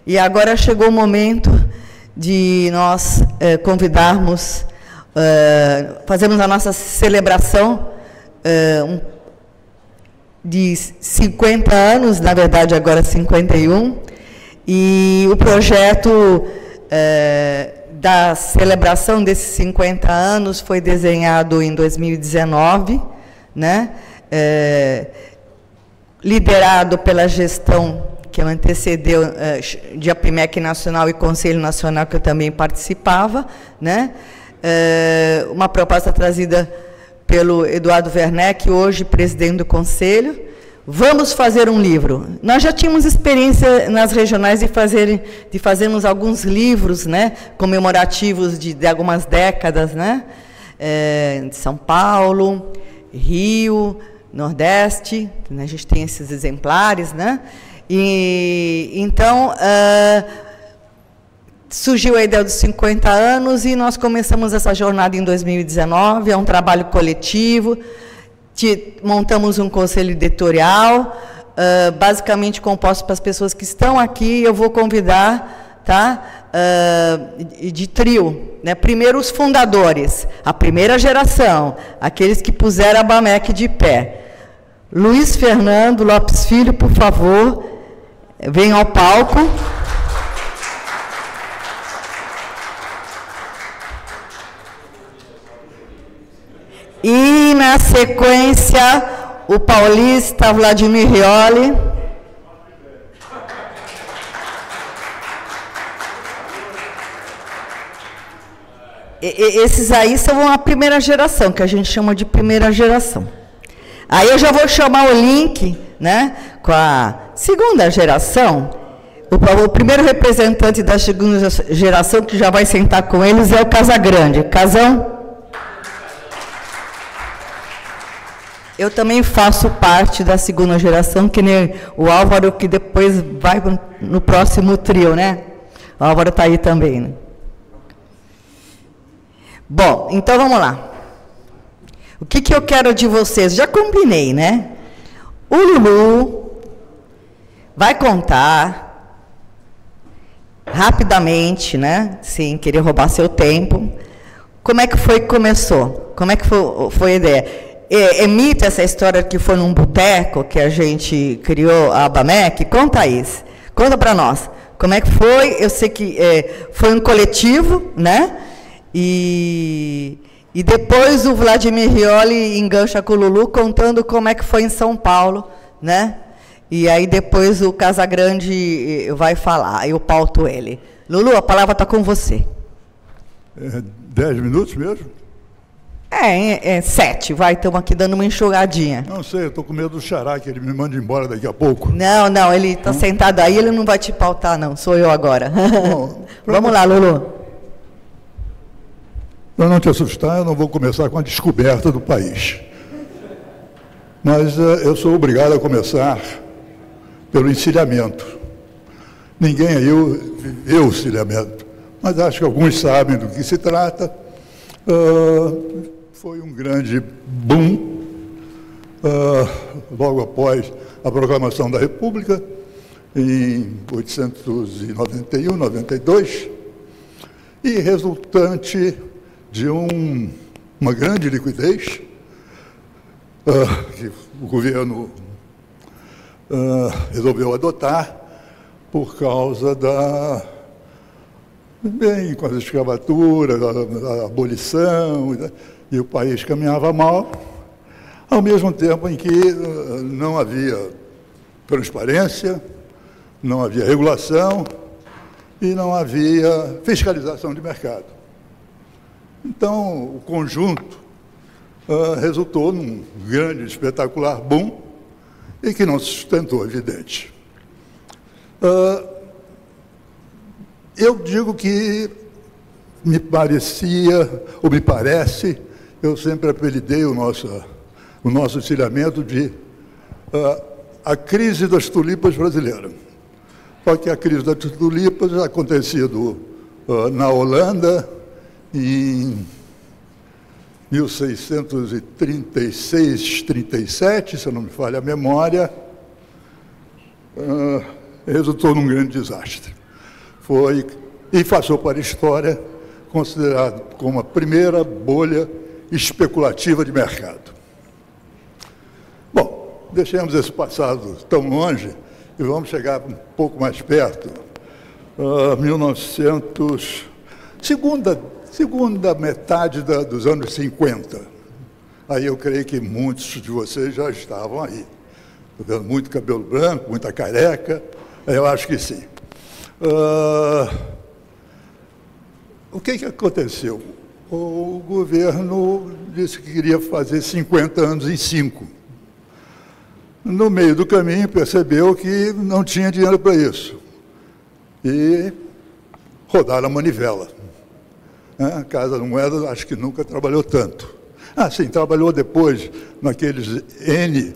E agora chegou o momento de nós convidarmos, fazermos a nossa celebração de 50 anos, na verdade agora 51, e o projeto da celebração desses 50 anos foi desenhado em 2019, né? Liderado pela gestão que antecedeu de APIMEC Nacional e Conselho Nacional, que eu também participava, né? Uma proposta trazida pelo Eduardo Werneck, hoje presidente do Conselho. Vamos fazer um livro. Nós já tínhamos experiência nas regionais de fazermos alguns livros, né, comemorativos de algumas décadas, né, de São Paulo, Rio, Nordeste, né, a gente tem esses exemplares, né, e então surgiu a ideia dos 50 anos e nós começamos essa jornada em 2019, é um trabalho coletivo. Montamos um conselho editorial, basicamente composto para as pessoas que estão aqui. Eu vou convidar, tá, de trio, né? Primeiro os fundadores, a primeira geração, aqueles que puseram a ABAMEC de pé. Luiz Fernando Lopes Filho, por favor, venha ao palco. E, na sequência, o paulista Vladimir Rioli. Esses aí são a primeira geração, que a gente chama de primeira geração. Aí eu já vou chamar o link, né, com a segunda geração. O primeiro representante da segunda geração, que já vai sentar com eles, é o Casagrande. Casão? Eu também faço parte da segunda geração, que nem o Álvaro, que depois vai no próximo trio, né? O Álvaro está aí também, né? Bom, então vamos lá. O que eu quero de vocês? Já combinei, né? O Lulu vai contar rapidamente, né? Sem querer roubar seu tempo. Como é que foi que começou? Como é que foi a ideia? É mito essa história que foi num boteco que a gente criou a ABAMEC? Conta isso. Conta para nós. Como é que foi? Eu sei que foi um coletivo, né? E depois o Vladimir Rioli engancha com o Lulu contando como é que foi em São Paulo, né? E aí depois o Casagrande vai falar, eu pauto ele. Lulu, a palavra está com você. 10 minutos mesmo? 7, vai, estamos aqui dando uma enxugadinha. Não sei, eu estou com medo do Xará, que ele me manda embora daqui a pouco. Não, ele está sentado aí, ele não vai te pautar, não, sou eu agora. Bom, vamos lá, Lulu. Para não te assustar, eu não vou começar com a descoberta do país. Mas eu sou obrigado a começar pelo encilhamento. Ninguém aí viveu o encilhamento, mas acho que alguns sabem do que se trata. Foi um grande boom, logo após a proclamação da República, em 1891, 92, e resultante de uma grande liquidez que o governo resolveu adotar por causa com as escravaturas, a abolição, e o país caminhava mal, ao mesmo tempo em que não havia transparência, não havia regulação e não havia fiscalização de mercado. Então, o conjunto resultou num grande, espetacular boom e que não se sustentou, evidente. Eu digo que me parecia, ou me parece, eu sempre apelidei o nosso encilhamento de a crise das tulipas brasileira. Só que a crise das tulipas já acontecido na Holanda em 1636, 37, se não me falha a memória, resultou num grande desastre. e passou para a história considerado como a primeira bolha especulativa de mercado. Bom, deixemos esse passado tão longe e vamos chegar um pouco mais perto. segunda metade dos anos 50. Aí eu creio que muitos de vocês já estavam aí. Estou vendo muito cabelo branco, muita careca, eu acho que sim. O que aconteceu? O governo disse que queria fazer 50 anos em 5. No meio do caminho, percebeu que não tinha dinheiro para isso. E rodaram a manivela. A Casa da Moeda, acho que nunca trabalhou tanto. Sim, trabalhou depois naqueles N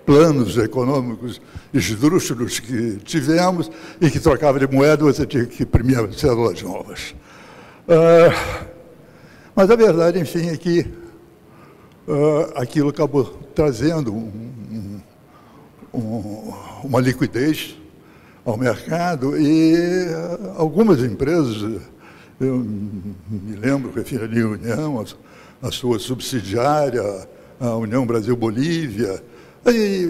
planos econômicos esdrúxulos que tivemos e que trocava de moeda, você tinha que imprimir cédulas novas. Mas a verdade, enfim, é que aquilo acabou trazendo uma liquidez ao mercado e algumas empresas, eu me lembro que a Refinaria União, a sua subsidiária, a União Brasil-Bolívia,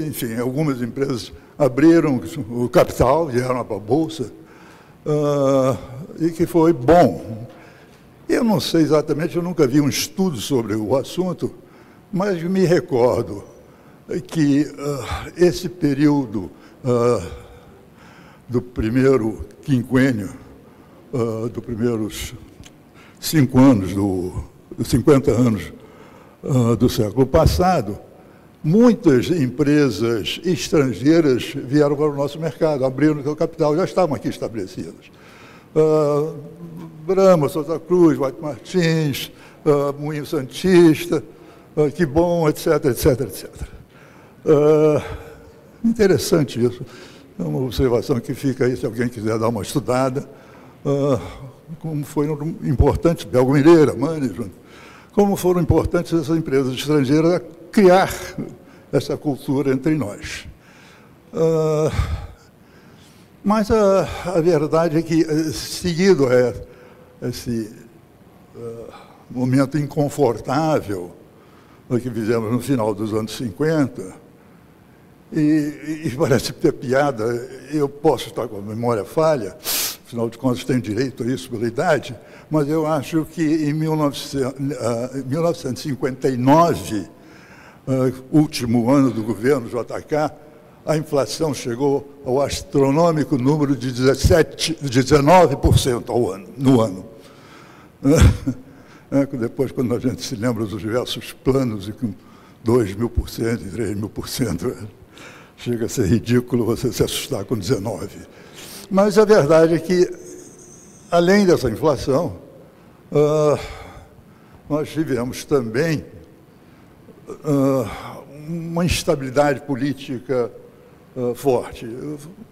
enfim, algumas empresas abriram o capital, vieram para a Bolsa, e que foi bom. Eu não sei exatamente, eu nunca vi um estudo sobre o assunto, mas me recordo que esse período do primeiro quinquênio, dos primeiros 5 anos, dos 50 anos do século passado, muitas empresas estrangeiras vieram para o nosso mercado, abriram o seu capital, já estavam aqui estabelecidas. Brahma, Souza Cruz, White Martins, Moinho Santista, Que Bom, etc, etc, etc. Interessante isso. É uma observação que fica aí, se alguém quiser dar uma estudada. Como foram importantes, Belgo Mineira, Management, como foram importantes essas empresas estrangeiras a criar essa cultura entre nós. Mas a verdade é que, seguido esse momento inconfortável que fizemos no final dos anos 50, e parece ter piada, eu posso estar com a memória falha, afinal de contas tenho direito a isso pela idade, mas eu acho que em 1959, último ano do governo JK, a inflação chegou ao astronômico número de 19% no ano. Depois, quando a gente se lembra dos diversos planos, e com 2.000% e 3.000%, chega a ser ridículo você se assustar com 19%. Mas a verdade é que, além dessa inflação, nós tivemos também uma instabilidade política forte.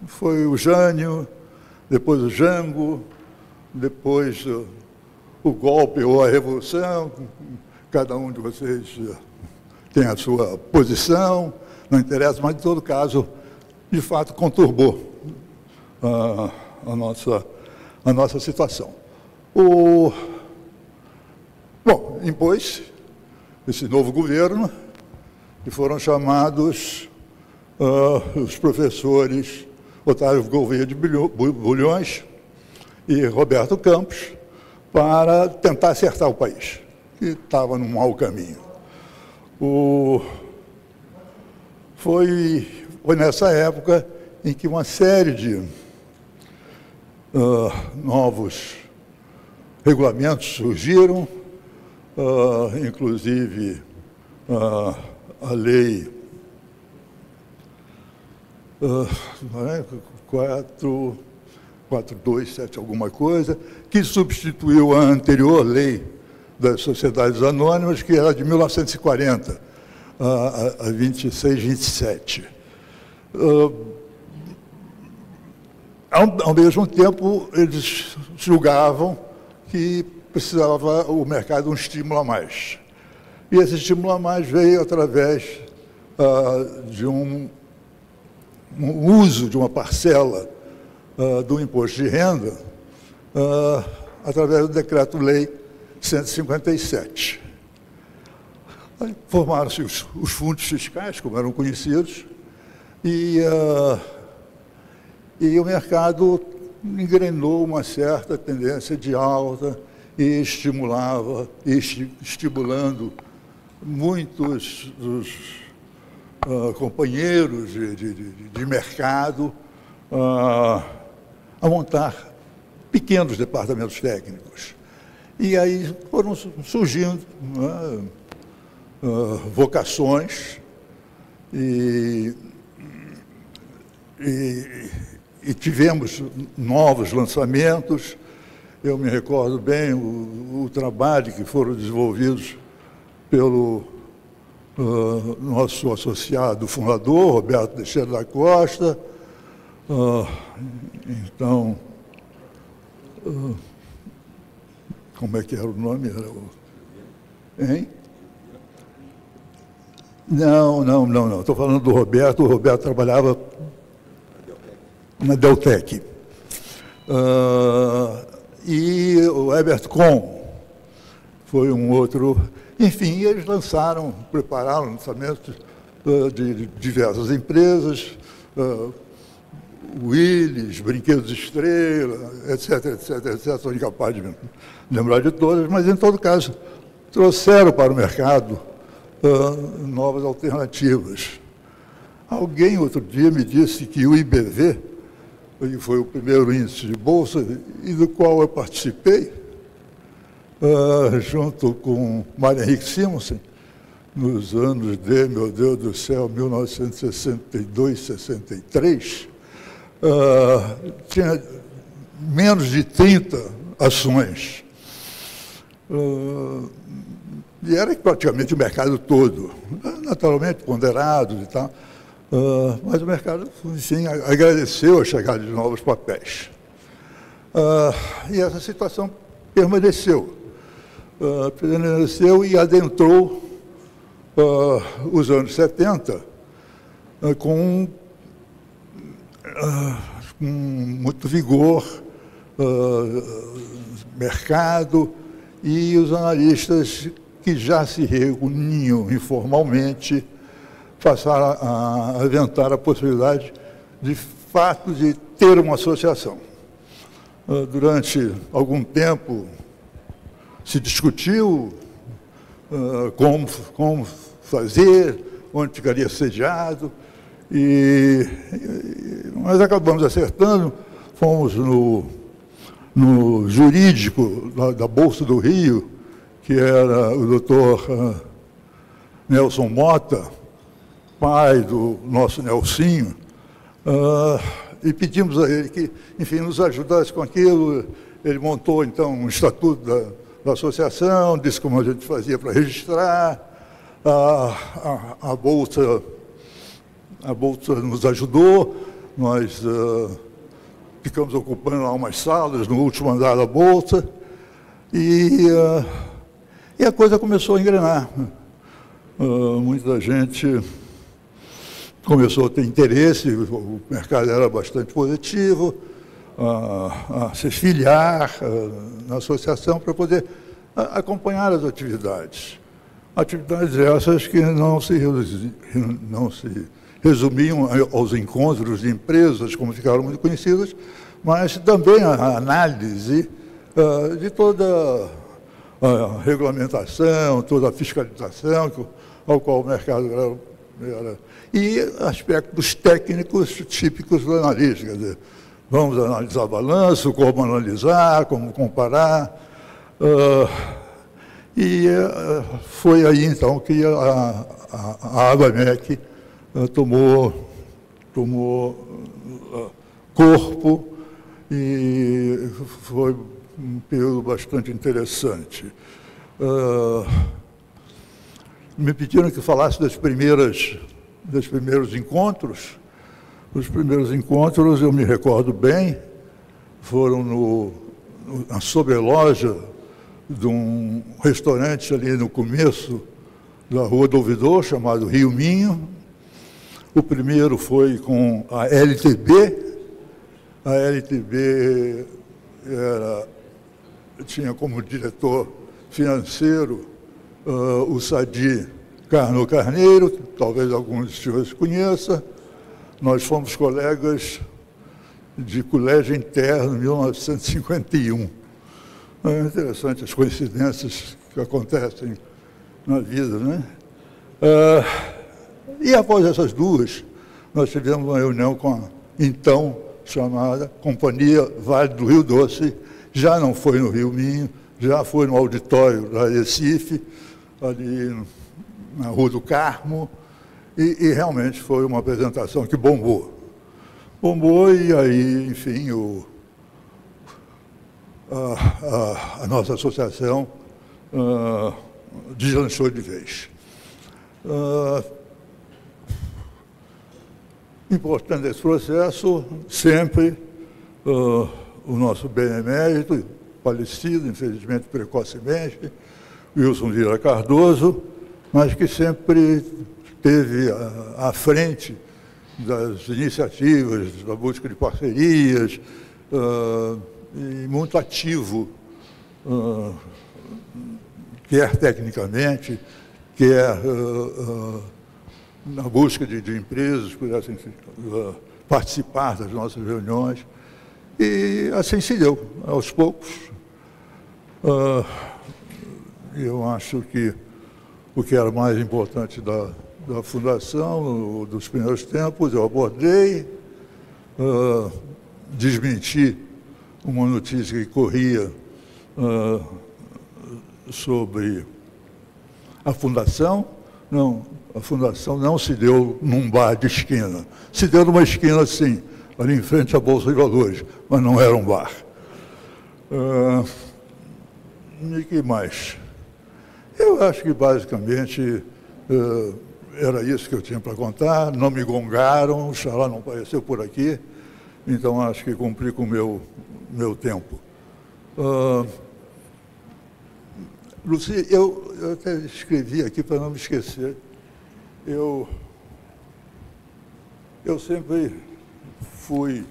Foi o Jânio, depois o Jango, depois o golpe ou a revolução. Cada um de vocês tem a sua posição, não interessa, mas, em todo caso, de fato, conturbou a nossa situação. Bom, impôs esse novo governo, e foram chamados os professores Otávio Gouveia de Bulhões e Roberto Campos para tentar acertar o país, que estava num mau caminho. Foi nessa época em que uma série de novos regulamentos surgiram, inclusive a lei 427 alguma coisa, que substituiu a anterior lei das sociedades anônimas, que era de 1940, a 2627. Ao mesmo tempo, eles julgavam que precisava o mercado um estímulo a mais. E esse estímulo a mais veio através de um uso de uma parcela do imposto de renda através do Decreto-Lei 157. Formaram-se os fundos fiscais, como eram conhecidos, e o mercado engrenou uma certa tendência de alta e estimulando muitos dos companheiros de mercado a montar pequenos departamentos técnicos. E aí foram surgindo vocações e tivemos novos lançamentos. Eu me recordo bem o trabalho que foram desenvolvidos pelo nosso associado fundador, Roberto Teixeira da Costa. Então, como é que era o nome? Hein? Não. Estou falando do Roberto. O Roberto trabalhava na Deltec. E o Herbert Kohn foi um outro. Enfim, eles prepararam lançamentos de diversas empresas, Willis, Brinquedos Estrela, etc. Sou incapaz de lembrar de todas, mas, em todo caso, trouxeram para o mercado novas alternativas. Alguém, outro dia, me disse que o IBV, que foi o primeiro índice de bolsa, e do qual eu participei, junto com Mário Henrique Simonsen, nos anos de, meu Deus do céu, 1962, 63, tinha menos de 30 ações. E era praticamente o mercado todo, naturalmente ponderados e tal, mas o mercado, enfim, agradeceu a chegada de novos papéis. E essa situação permaneceu e adentrou os anos 70 com muito vigor, mercado, e os analistas que já se reuniam informalmente passaram a aventar a possibilidade, de fato, de ter uma associação. Durante algum tempo se discutiu como fazer, onde ficaria sediado, mas acabamos acertando. Fomos no jurídico da Bolsa do Rio, que era o doutor Nelson Mota, pai do nosso Nelsinho, e pedimos a ele que, enfim, nos ajudasse com aquilo. Ele montou, então, um estatuto da associação, disse como a gente fazia para registrar. A Bolsa nos ajudou, nós ficamos ocupando lá umas salas no último andar da Bolsa, e a coisa começou a engrenar. Muita gente começou a ter interesse, o mercado era bastante positivo, a se filiar na associação para poder acompanhar as atividades. Atividades essas que não se resumiam aos encontros de empresas, como ficaram muito conhecidas, mas também a análise de toda a regulamentação, toda a fiscalização ao qual o mercado era, e aspectos técnicos típicos do analista. Quer dizer, vamos analisar balanço, como analisar, como comparar. Foi aí, então, que a ABAMEC tomou corpo, e foi um período bastante interessante. Me pediram que falasse dos primeiros encontros. Os primeiros encontros, eu me recordo bem, foram na sobreloja de um restaurante ali no começo da Rua do Ouvidor, chamado Rio Minho. O primeiro foi com a LTB, A LTB tinha como diretor financeiro o Sadi Carno Carneiro, talvez alguns de vocês conheçam. Nós fomos colegas de colégio interno em 1951. É interessante as coincidências que acontecem na vida, né? E após essas duas, nós tivemos uma reunião com a então chamada Companhia Vale do Rio Doce, já não foi no Rio Minho, já foi no auditório da Recife, ali na Rua do Carmo, e realmente foi uma apresentação que bombou. Bombou e aí, enfim, a nossa associação deslanchou de vez. Importante esse processo, sempre o nosso benemérito, falecido, infelizmente, precocemente, Wilson Vieira Cardoso, mas que sempre esteve à frente das iniciativas, da busca de parcerias, e muito ativo, quer tecnicamente, quer na busca de empresas que pudessem participar das nossas reuniões. E assim se deu, aos poucos. Eu acho que o que era mais importante da fundação, dos primeiros tempos, eu abordei, desmenti uma notícia que corria sobre a fundação. Não, a fundação não se deu num bar de esquina. Se deu numa esquina, sim, ali em frente à Bolsa de Valores, mas não era um bar. E que mais? Eu acho que, basicamente, era isso que eu tinha para contar. Não me gongaram, o Xalá não apareceu por aqui, então acho que cumpri com o meu tempo. Luci, eu até escrevi aqui para não me esquecer. Eu sempre fui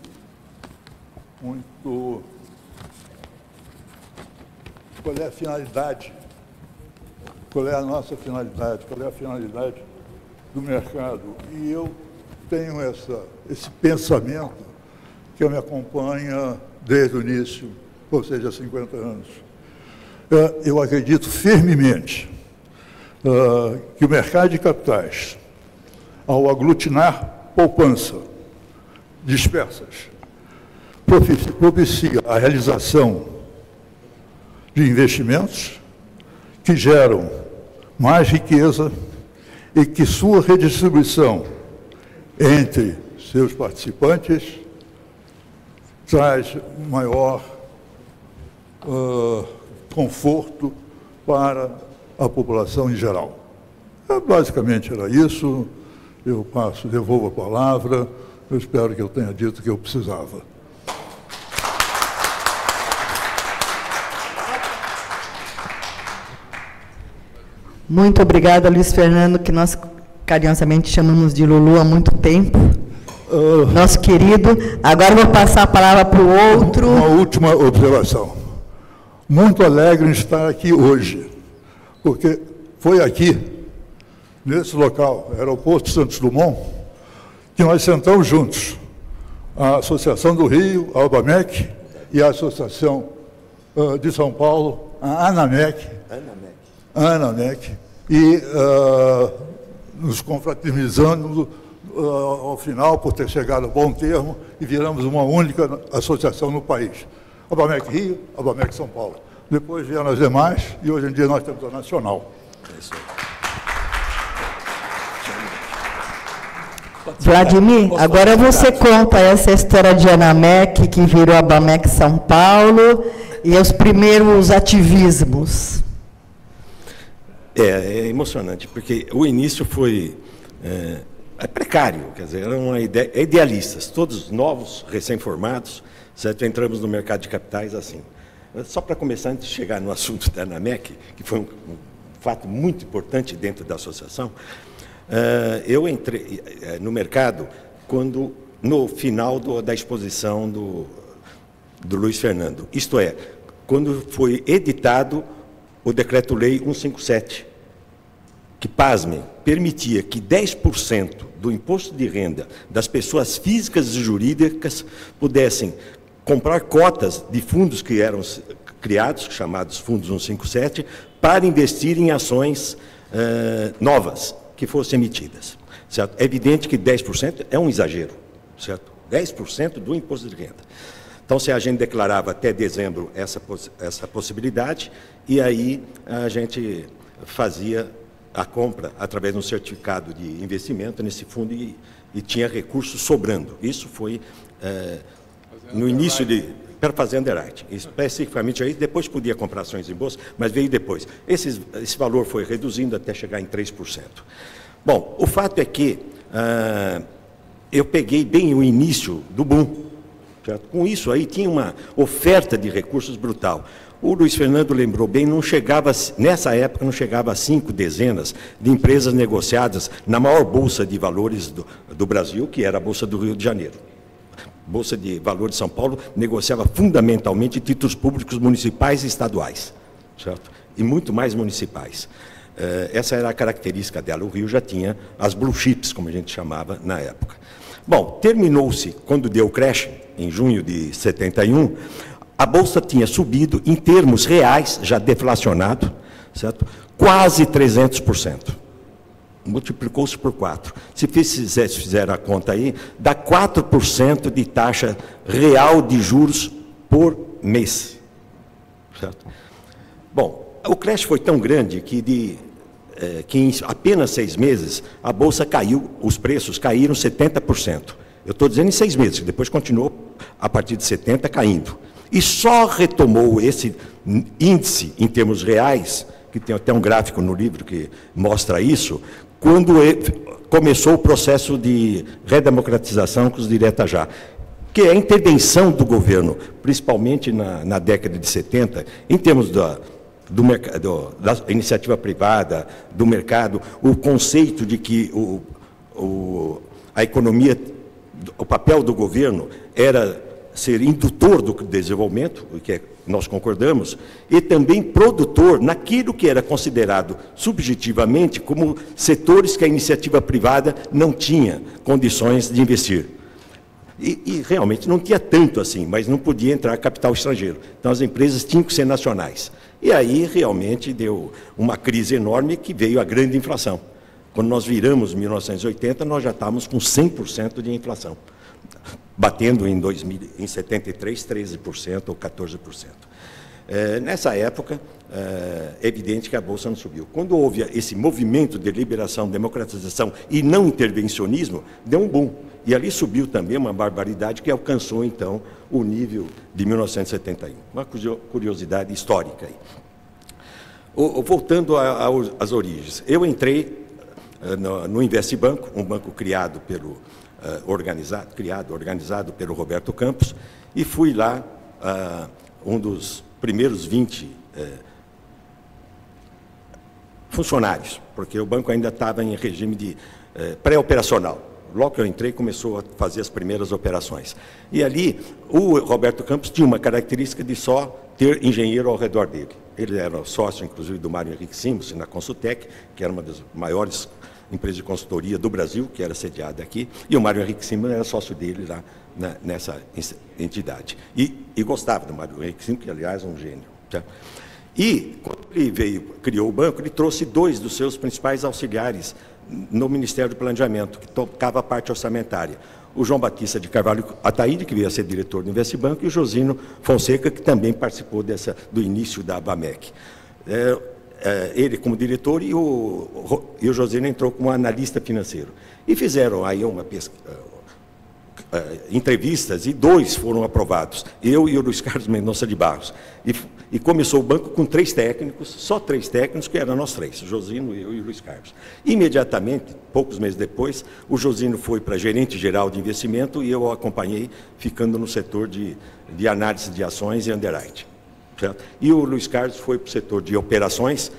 muito... Qual é a finalidade? Qual é a nossa finalidade? Qual é a finalidade do mercado? E eu tenho esse pensamento que me acompanha desde o início, ou seja, há 50 anos. Eu acredito firmemente que o mercado de capitais, ao aglutinar poupança dispersas, propicia a realização de investimentos que geram mais riqueza e que sua redistribuição entre seus participantes traz maior conforto para a população em geral. Basicamente era isso. Eu devolvo a palavra. Eu espero que eu tenha dito o que eu precisava. Muito obrigada, Luiz Fernando, que nós carinhosamente chamamos de Lulu há muito tempo. Nosso querido. Agora vou passar a palavra para o outro. Uma última observação. Muito alegre em estar aqui hoje, porque foi aqui, nesse local, Aeroporto Santos Dumont, que nós sentamos juntos, a Associação do Rio, a ABAMEC, e a Associação de São Paulo, a ANAMEC, e nos confraternizando ao final, por ter chegado a bom termo, e viramos uma única associação no país. ABAMEC Rio, ABAMEC São Paulo. Depois vieram as demais, e hoje em dia nós temos a Nacional. Vladimir, agora você conta essa história de ANAMEC, que virou ABAMEC São Paulo, e os primeiros ativismos. É emocionante, porque o início foi precário, quer dizer, eram idealistas, todos novos, recém-formados, certo? Entramos no mercado de capitais assim. Só para começar, antes de chegar no assunto da ANAMEC, que foi um fato muito importante dentro da associação, eu entrei no mercado no final da exposição do do Luiz Fernando. Isto é, quando foi editado o Decreto-Lei 157, que, pasmem, permitia que 10% do imposto de renda das pessoas físicas e jurídicas pudessem comprar cotas de fundos que eram criados, chamados Fundos 157, para investir em ações novas que fossem emitidas. Certo? É evidente que 10% é um exagero, certo? 10% do imposto de renda. Então, se a gente declarava até dezembro essa possibilidade, e aí a gente fazia a compra através de um certificado de investimento nesse fundo e tinha recursos sobrando. Isso foi no início para fazer underwriting. Especificamente aí, depois podia comprar ações em bolsa, mas veio depois. Esse valor foi reduzindo até chegar em 3%. Bom, o fato é que eu peguei bem o início do boom. Certo? Com isso aí tinha uma oferta de recursos brutal. O Luiz Fernando lembrou bem, nessa época não chegava a 5 dezenas de empresas negociadas na maior bolsa de valores do Brasil, que era a Bolsa do Rio de Janeiro. Bolsa de Valores de São Paulo negociava fundamentalmente títulos públicos municipais e estaduais, certo? E muito mais municipais. Essa era a característica dela. O Rio já tinha as blue chips, como a gente chamava na época. Bom, terminou-se, quando deu o crash, em junho de 71, a Bolsa tinha subido, em termos reais, já deflacionado, certo? Quase 300%. Multiplicou-se por 4. Se fizer a conta aí, dá 4% de taxa real de juros por mês. Certo? Bom, o crash foi tão grande que em apenas 6 meses a Bolsa caiu, os preços caíram 70%. Eu estou dizendo em 6 meses, depois continuou a partir de 70% caindo. E só retomou esse índice em termos reais, que tem até um gráfico no livro que mostra isso, quando começou o processo de redemocratização com os direta já, que é a intervenção do governo, principalmente na década de 70, em termos da iniciativa privada, do mercado, o conceito de que a economia, o papel do governo era ser indutor do desenvolvimento, o que nós concordamos, e também produtor naquilo que era considerado subjetivamente como setores que a iniciativa privada não tinha condições de investir. E realmente não tinha tanto assim, mas não podia entrar capital estrangeiro. Então as empresas tinham que ser nacionais. E aí realmente deu uma crise enorme que veio a grande inflação. Quando nós viramos em 1980, nós já estávamos com 100% de inflação, batendo em 73, 13% ou 14%. Nessa época, é evidente que a Bolsa não subiu. Quando houve esse movimento de liberação, democratização e não intervencionismo, deu um boom. E ali subiu também uma barbaridade que alcançou, então, o nível de 1971. Uma curiosidade histórica aí. Voltando às origens, eu entrei no Investibanco, um banco criado organizado pelo Roberto Campos, e fui lá um dos primeiros 20 funcionários, porque o banco ainda estava em regime de pré-operacional. Logo que eu entrei, começou a fazer as primeiras operações. E ali, o Roberto Campos tinha uma característica de só ter engenheiro ao redor dele. Ele era sócio, inclusive, do Mário Henrique Simmons, na Consultec, que era uma das maiores empresas de consultoria do Brasil, que era sediada aqui, e o Mário Henrique Simmons era sócio dele lá nessa entidade. E gostava do Mário Henrique Simmons, que, aliás, é um gênio. Tá? E, quando ele criou o banco, ele trouxe 2 dos seus principais auxiliares no Ministério do Planejamento, que tocava a parte orçamentária. O João Batista de Carvalho Ataíde, que veio a ser diretor do Investibanco, e o Josino Fonseca, que também participou do início da ABAMEC. Ele como diretor e o Josino entrou como analista financeiro. E fizeram aí entrevistas, e 2 foram aprovados, eu e o Luiz Carlos Mendonça de Barros. E começou o banco com 3 técnicos, só 3 técnicos, que eram nós 3, o Josino, eu e o Luiz Carlos. Imediatamente, poucos meses depois, o Josino foi para gerente geral de investimento e eu o acompanhei, ficando no setor de análise de ações e underwriting. Certo? E o Luiz Carlos foi para o setor de operações,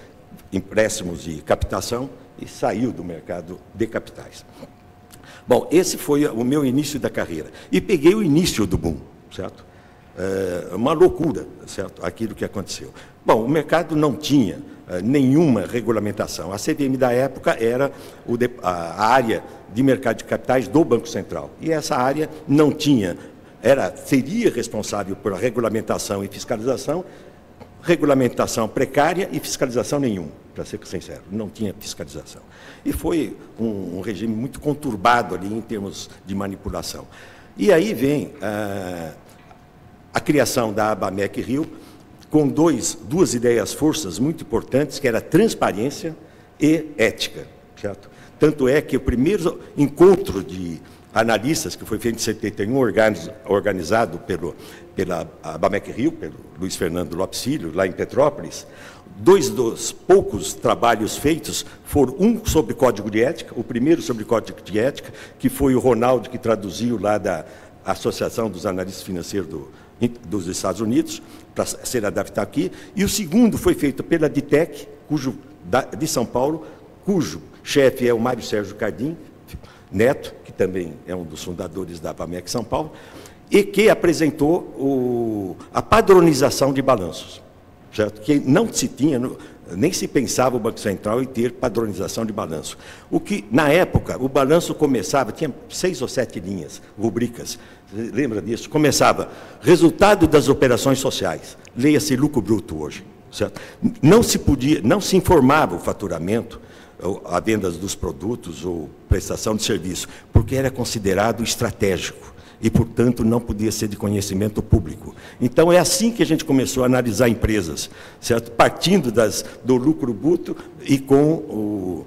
empréstimos e captação, e saiu do mercado de capitais. Bom, esse foi o meu início da carreira. E peguei o início do boom, certo? uma loucura, certo? Aquilo que aconteceu. Bom, o mercado não tinha nenhuma regulamentação. A CVM da época era a área de mercado de capitais do Banco Central. E essa área não tinha, seria responsável por regulamentação e fiscalização precária e fiscalização nenhuma, para ser sincero, não tinha fiscalização. E foi um regime muito conturbado ali em termos de manipulação. E aí vem a criação da ABAMEC Rio, com duas ideias forças muito importantes, que era transparência e ética, certo? Tanto é que o primeiro encontro de analistas, que foi feito em 71, organizado pela ABAMEC Rio, pelo Luiz Fernando Lopes Filho, lá em Petrópolis, dois dos poucos trabalhos feitos foram um sobre código de ética, o primeiro sobre código de ética, que foi o Ronaldo que traduziu lá da Associação dos Analistas Financeiros dos Estados Unidos, para ser adaptado aqui, e o segundo foi feito pela DITEC, de São Paulo, cujo chefe é o Mário Sérgio Cardim Neto, que também é um dos fundadores da ABAMEC São Paulo, e que apresentou a padronização de balanços, certo? Que não se tinha, nem se pensava o Banco Central em ter padronização de balanço. O que, na época, o balanço começava, tinha 6 ou 7 linhas, rubricas, lembra disso? Começava, resultado das operações sociais, leia-se lucro bruto hoje, certo? Não se informava o faturamento, a venda dos produtos ou prestação de serviço, porque era considerado estratégico e, portanto, não podia ser de conhecimento público. Então, é assim que a gente começou a analisar empresas, certo? Partindo do lucro bruto e com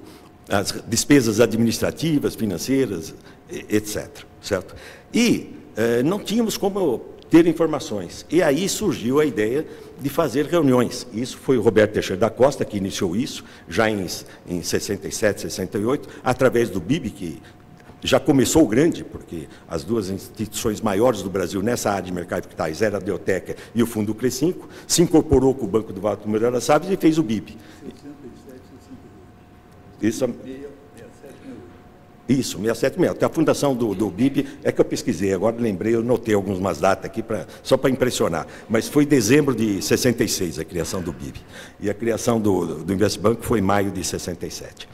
as despesas administrativas, financeiras, etc. Certo? E não tínhamos como ter informações. E aí surgiu a ideia de fazer reuniões. Isso foi o Roberto Teixeira da Costa que iniciou isso, já em 67, 68, através do BIB, que já começou grande, porque as duas instituições maiores do Brasil nessa área de mercado de capitais era a Deoteca e o Fundo CRE5, se incorporou com o Banco do Vale do Moreira Salles e fez o BIB. Isso, 67. A fundação do BIB é que eu pesquisei, agora lembrei, eu notei algumas datas aqui, só para impressionar, mas foi em dezembro de 66 a criação do BIB, e a criação do Investbank foi em maio de 67.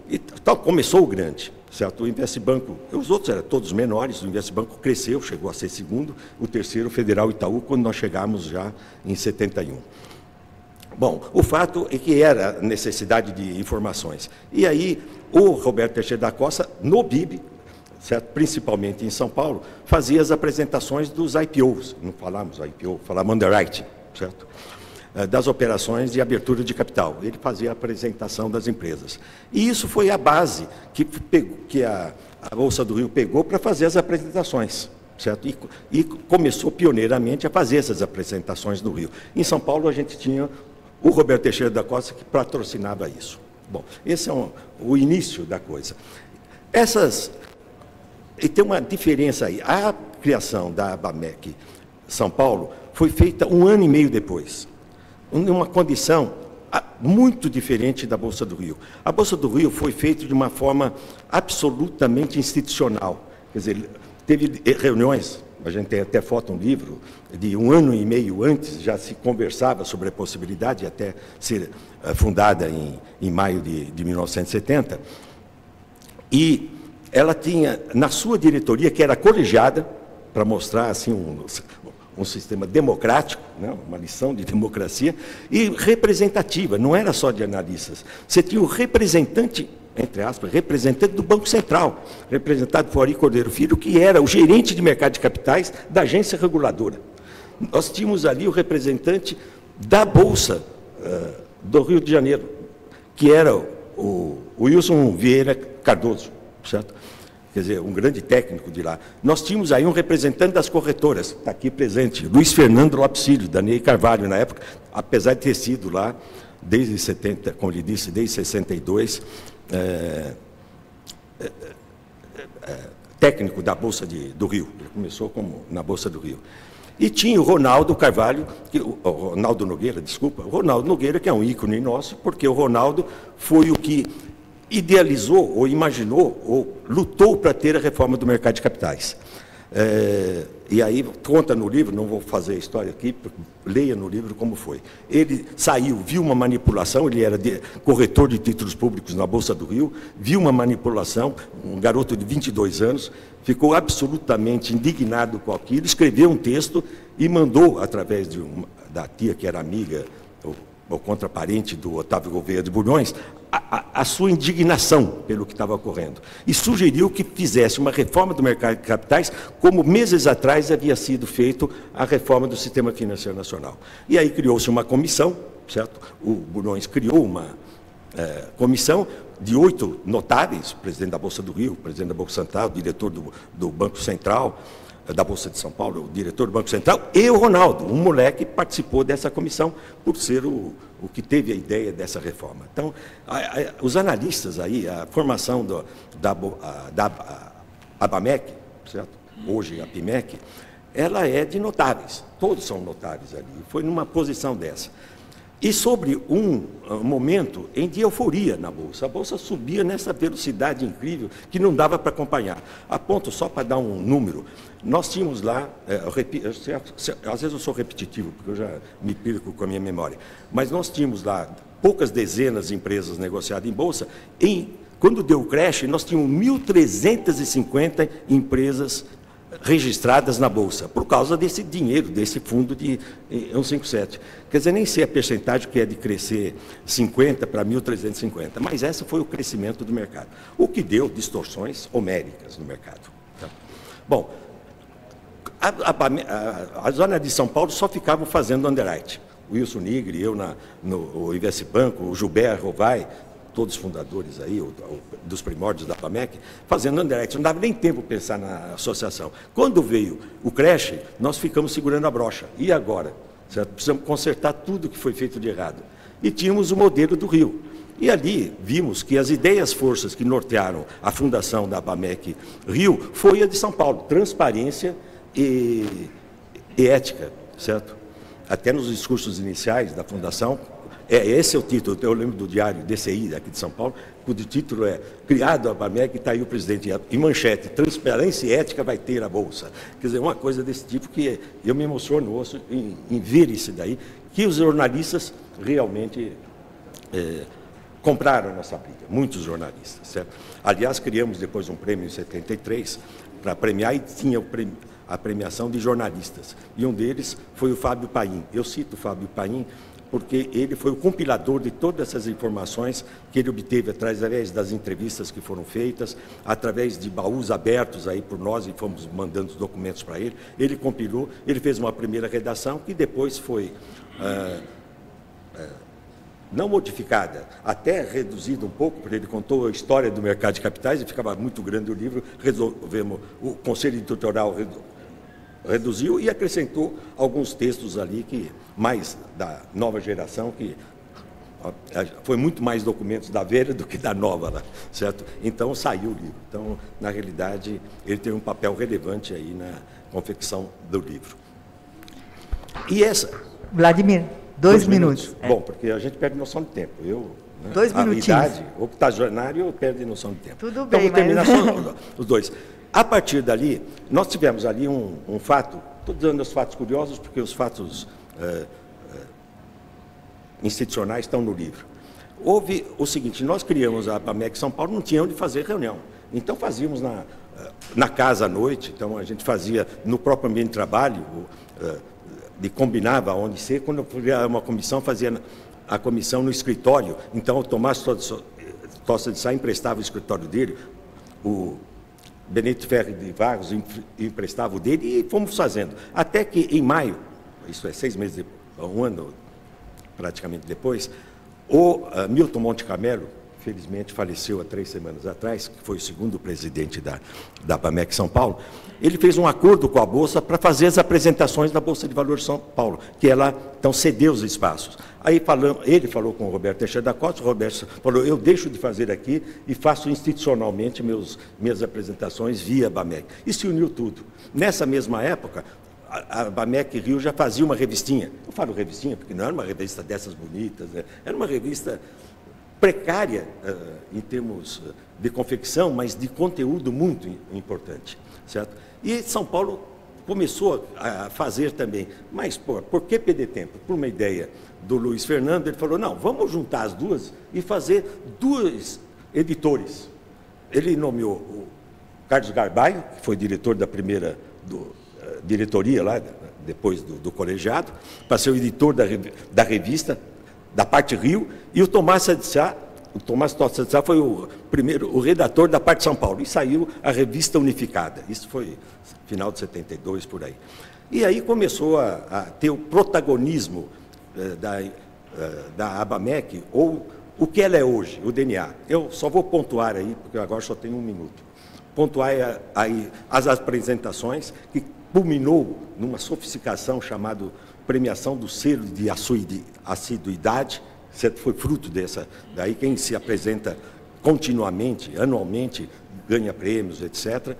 Então, começou o grande, certo? O Investbanco, os outros eram todos menores, o Investbanco cresceu, chegou a ser segundo, o terceiro, o Federal Itaú, quando nós chegamos já em 71. Bom, o fato é que era necessidade de informações. E aí, o Roberto Teixeira da Costa, no BIB, certo? Principalmente em São Paulo, fazia as apresentações dos IPOs, não falamos IPO, falamos underwriting, certo? Das operações de abertura de capital. Ele fazia a apresentação das empresas. E isso foi a base que a Bolsa do Rio pegou para fazer as apresentações, certo? E começou pioneiramente a fazer essas apresentações no Rio. Em São Paulo, a gente tinha o Roberto Teixeira da Costa que patrocinava isso. Bom, esse é o início da coisa. E tem uma diferença aí. A criação da ABAMEC São Paulo foi feita 1 ano e meio depois, numa condição muito diferente da Bolsa do Rio. A Bolsa do Rio foi feita de uma forma absolutamente institucional. Quer dizer, teve reuniões, a gente tem até foto, um livro, de 1 ano e meio antes, já se conversava sobre a possibilidade de até ser fundada em maio de 1970. E ela tinha, na sua diretoria, que era colegiada, para mostrar assim um sistema democrático, né, uma lição de democracia, e representativa, não era só de analistas. Você tinha o representante, entre aspas, representante do Banco Central, representado por Ari Cordeiro Filho, que era o gerente de mercado de capitais da agência reguladora. Nós tínhamos ali o representante da Bolsa do Rio de Janeiro, que era o Wilson Vieira Cardoso, certo? Quer dizer, um grande técnico de lá. Nós tínhamos aí um representante das corretoras, está aqui presente, Luiz Fernando Lopes Filho, da Ney Carvalho, na época, apesar de ter sido lá, desde 70, como lhe disse, desde 62, técnico da Bolsa do Rio. Ele começou na Bolsa do Rio. E tinha o Ronaldo Carvalho, o Ronaldo Nogueira, desculpa, o Ronaldo Nogueira, que é um ícone nosso, porque o Ronaldo foi o que idealizou, ou imaginou, ou lutou para ter a reforma do mercado de capitais. E aí conta no livro, não vou fazer a história aqui, leia no livro como foi. Ele saiu, viu uma manipulação, ele era corretor de títulos públicos na Bolsa do Rio, viu uma manipulação, um garoto de 22 anos, ficou absolutamente indignado com aquilo, escreveu um texto e mandou, através da tia que era amiga, ou contraparente do Otávio Gouveia de Bulhões, a sua indignação pelo que estava ocorrendo. E sugeriu que fizesse uma reforma do mercado de capitais, como meses atrás havia sido feito a reforma do Sistema Financeiro Nacional. E aí criou-se uma comissão, certo? O Bulhões criou uma comissão de 8 notáveis, presidente da Bolsa do Rio, presidente da Bolsa Central, diretor do Banco Central, da Bolsa de São Paulo, o diretor do Banco Central, e o Ronaldo, um moleque que participou dessa comissão por ser o que teve a ideia dessa reforma. Então, os analistas aí, a formação da ABAMEC, certo? Hoje a PIMEC, ela é de notáveis, todos são notáveis ali, foi numa posição dessa. E sobre um momento de euforia na Bolsa. A Bolsa subia nessa velocidade incrível que não dava para acompanhar. A ponto, só para dar um número, nós tínhamos lá, às vezes eu sou repetitivo, porque eu já me perco com a minha memória, mas nós tínhamos lá poucas dezenas de empresas negociadas em Bolsa. Quando deu o crash, nós tínhamos 1.350 empresas registradas na Bolsa, por causa desse dinheiro, desse fundo de 157. Quer dizer, nem sei a percentagem que é de crescer 50 para 1.350, mas esse foi o crescimento do mercado, o que deu distorções homéricas no mercado. Tá? Bom, a zona de São Paulo só ficavam fazendo underwrite. O Wilson Nigri, eu no Investibanco, o Gilberto Rovai, todos os fundadores aí, dos primórdios da ABAMEC, fazendo underwriting. Não dava nem tempo de pensar na associação. Quando veio o crash, nós ficamos segurando a brocha. E agora? Certo? Precisamos consertar tudo que foi feito de errado. E tínhamos o modelo do Rio. E ali vimos que as ideias forças que nortearam a fundação da ABAMEC Rio foi a de São Paulo, transparência e ética, certo? Até nos discursos iniciais da fundação, esse é o título, eu lembro do diário DCI, aqui de São Paulo, cujo título é Criado a ABAMEC, está aí o presidente, em manchete, transparência e ética vai ter a Bolsa. Quer dizer, uma coisa desse tipo que eu me emociono em ver isso daí, que os jornalistas realmente compraram a nossa briga, muitos jornalistas, certo? Aliás, criamos depois um prêmio em 73 para premiar, e tinha a premiação de jornalistas, e um deles foi o Fábio Paim. Eu cito o Fábio Paim porque ele foi o compilador de todas essas informações que ele obteve através das entrevistas que foram feitas, através de baús abertos aí por nós, e fomos mandando os documentos para ele. Ele compilou, ele fez uma primeira redação, que depois foi não modificada, até reduzida um pouco, porque ele contou a história do mercado de capitais, e ficava muito grande o livro, resolvemos, o Conselho Editorial reduziu e acrescentou alguns textos ali que mais da nova geração, que foi muito mais documentos da velha do que da nova lá, certo? Então saiu o livro. Então, na realidade, ele tem um papel relevante aí na confecção do livro. E essa... Vladimir, 2 minutos. Bom, porque a gente perde noção de tempo. Né, 2 minutinhos. A idade, octogenário, perde noção de tempo. Tudo então, bem, vou terminar só os dois. A partir dali, nós tivemos ali um fato, estou dando os fatos curiosos, porque os fatos institucionais estão no livro. Houve o seguinte, nós criamos a ABAMEC São Paulo, não tinha onde fazer reunião. Então fazíamos na casa à noite, então a gente fazia no próprio ambiente de trabalho, e combinava onde ser. Quando eu fazia uma comissão, fazia a comissão no escritório. Então o Tomás Tosta de Sá emprestava o escritório dele, o Benedito Ferri de Vargas emprestava o dele, e fomos fazendo. Até que em maio, isso é 6 meses, um ano praticamente depois, o Milton Monte Camelo, felizmente faleceu há 3 semanas atrás, que foi o segundo presidente da ABAMEC São Paulo, ele fez um acordo com a Bolsa para fazer as apresentações da Bolsa de Valores de São Paulo, que ela então cedeu os espaços. Aí ele falou com o Roberto Teixeira da Costa, o Roberto falou, eu deixo de fazer aqui e faço institucionalmente minhas apresentações via ABAMEC. E se uniu tudo. Nessa mesma época, a ABAMEC Rio já fazia uma revistinha. Eu falo revistinha porque não era uma revista dessas bonitas, né? Era uma revista precária em termos de confecção, mas de conteúdo muito importante. certo? E São Paulo começou a fazer também. Mas, por que perder tempo? Por uma ideia do Luiz Fernando, ele falou, não, vamos juntar as duas e fazer 2 editores. Ele nomeou o Carlos Garbaio, que foi diretor da primeira diretoria lá, depois do colegiado, para ser o editor da revista, da parte Rio, e o Tomás Sadissá, foi o redator da parte São Paulo, e saiu a Revista Unificada. Isso foi final de 72, por aí. E aí começou a ter o protagonismo da ABAMEC, ou o que ela é hoje, o DNA. Eu só vou pontuar aí, porque agora só tenho 1 minuto. Pontuar aí as apresentações, que culminou numa sofisticação chamada premiação do selo de assiduidade, certo? Foi fruto dessa. Daí quem se apresenta continuamente, anualmente, ganha prêmios, etc.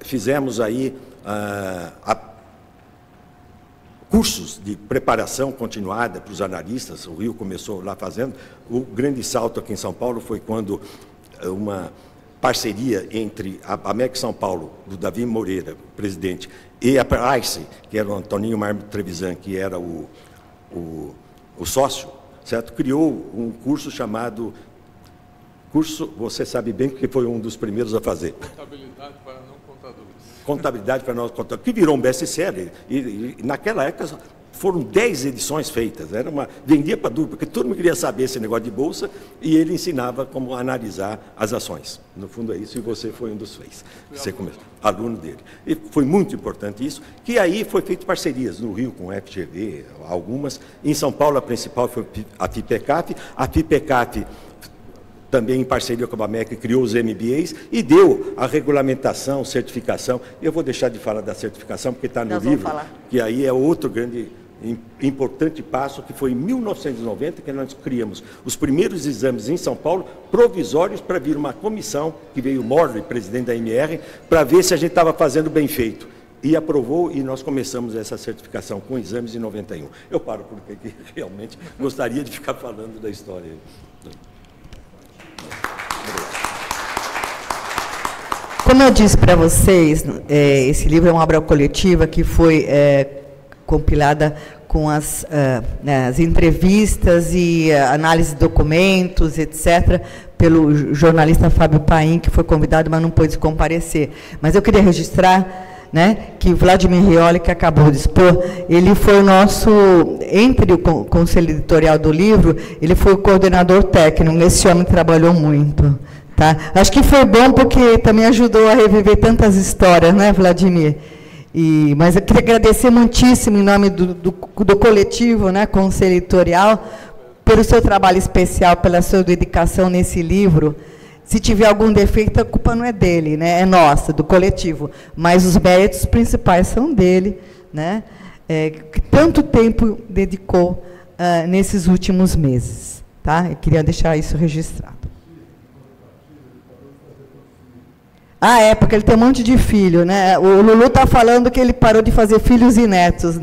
Fizemos aí cursos de preparação continuada para os analistas, o Rio começou lá fazendo. O grande salto aqui em São Paulo foi quando uma parceria entre a ABAMEC São Paulo, do Davi Moreira, presidente, e a Price, que era o Antoninho Marmo Trevisan, que era o sócio, certo? Criou um curso chamado, você sabe bem, porque foi um dos primeiros a fazer. Contabilidade para não contadores. Contabilidade para não contadores, que virou um best-seller, e naquela época foram 10 edições feitas, vendia para duro, porque todo mundo queria saber esse negócio de bolsa, e ele ensinava como analisar as ações. No fundo é isso, e você foi um dos fez. Você começou, aluno dele. E foi muito importante isso, que aí foi feito parcerias, no Rio com o FGV, algumas, em São Paulo a principal foi a FIPECAF, também em parceria com a ABAMEC, criou os MBAs e deu a regulamentação, certificação. Eu vou deixar de falar da certificação, porque está no livro, que aí é outro grande, importante passo, que foi em 1990 que nós criamos os primeiros exames em São Paulo, provisórios, para vir uma comissão, que veio o Morley, presidente da MR, para ver se a gente estava fazendo bem feito. E aprovou, e nós começamos essa certificação com exames em 91. Eu paro, porque realmente gostaria de ficar falando da história. Como eu disse para vocês, esse livro é uma obra coletiva que foi compilada com as entrevistas e análise de documentos, etc., pelo jornalista Fábio Paim, que foi convidado, mas não pôde comparecer. Mas eu queria registrar, que Vladimir Rioli, que acabou de expor, ele foi o nosso, entre o conselho editorial do livro, ele foi o coordenador técnico. Esse homem trabalhou muito. Tá? Acho que foi bom porque também ajudou a reviver tantas histórias, Vladimir? Mas eu queria agradecer muitíssimo, em nome do coletivo, Conselho Editorial, pelo seu trabalho especial, pela sua dedicação nesse livro. Se tiver algum defeito, a culpa não é dele, é nossa, do coletivo. Mas os méritos principais são dele, que tanto tempo dedicou nesses últimos meses. Tá? Eu queria deixar isso registrado. Porque ele tem um monte de filho, O Lulu está falando que ele parou de fazer filhos e netos,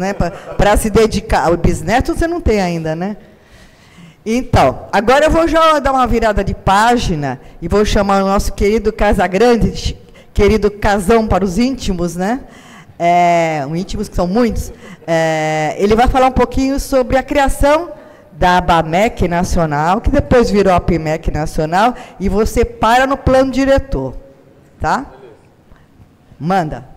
para se dedicar. O bisneto você não tem ainda, Então, agora eu vou já dar uma virada de página e vou chamar o nosso querido Casagrande, querido Casão para os íntimos, íntimos que são muitos. Ele vai falar um pouquinho sobre a criação da ABAMEC Nacional, que depois virou a APIMEC Nacional, e você para no plano diretor. Tá? Manda.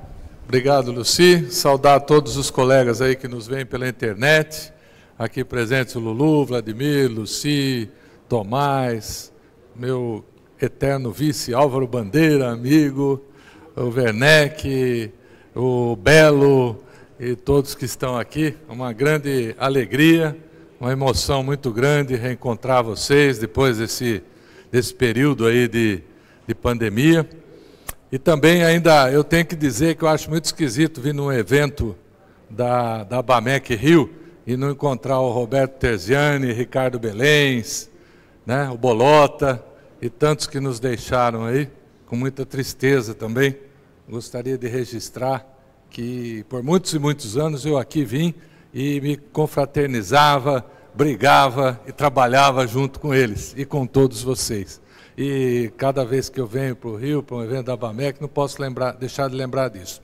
Obrigado, Luci. Saudar todos os colegas aí que nos veem pela internet. Aqui presentes o Lulu, Vladimir, Luci, Tomás, meu eterno vice Álvaro Bandeira, amigo, o Werneck, o Belo e todos que estão aqui. Uma grande alegria, uma emoção muito grande reencontrar vocês depois desse período aí de pandemia. E também ainda eu tenho que dizer que eu acho muito esquisito vir num evento da ABAMEC Rio e não encontrar o Roberto Terziani, Ricardo Belens, o Bolota e tantos que nos deixaram aí, com muita tristeza também. Gostaria de registrar que por muitos e muitos anos eu aqui vim e me confraternizava, brigava e trabalhava junto com eles e com todos vocês. e cada vez que eu venho para o Rio, para um evento da ABAMEC, não posso deixar de lembrar disso.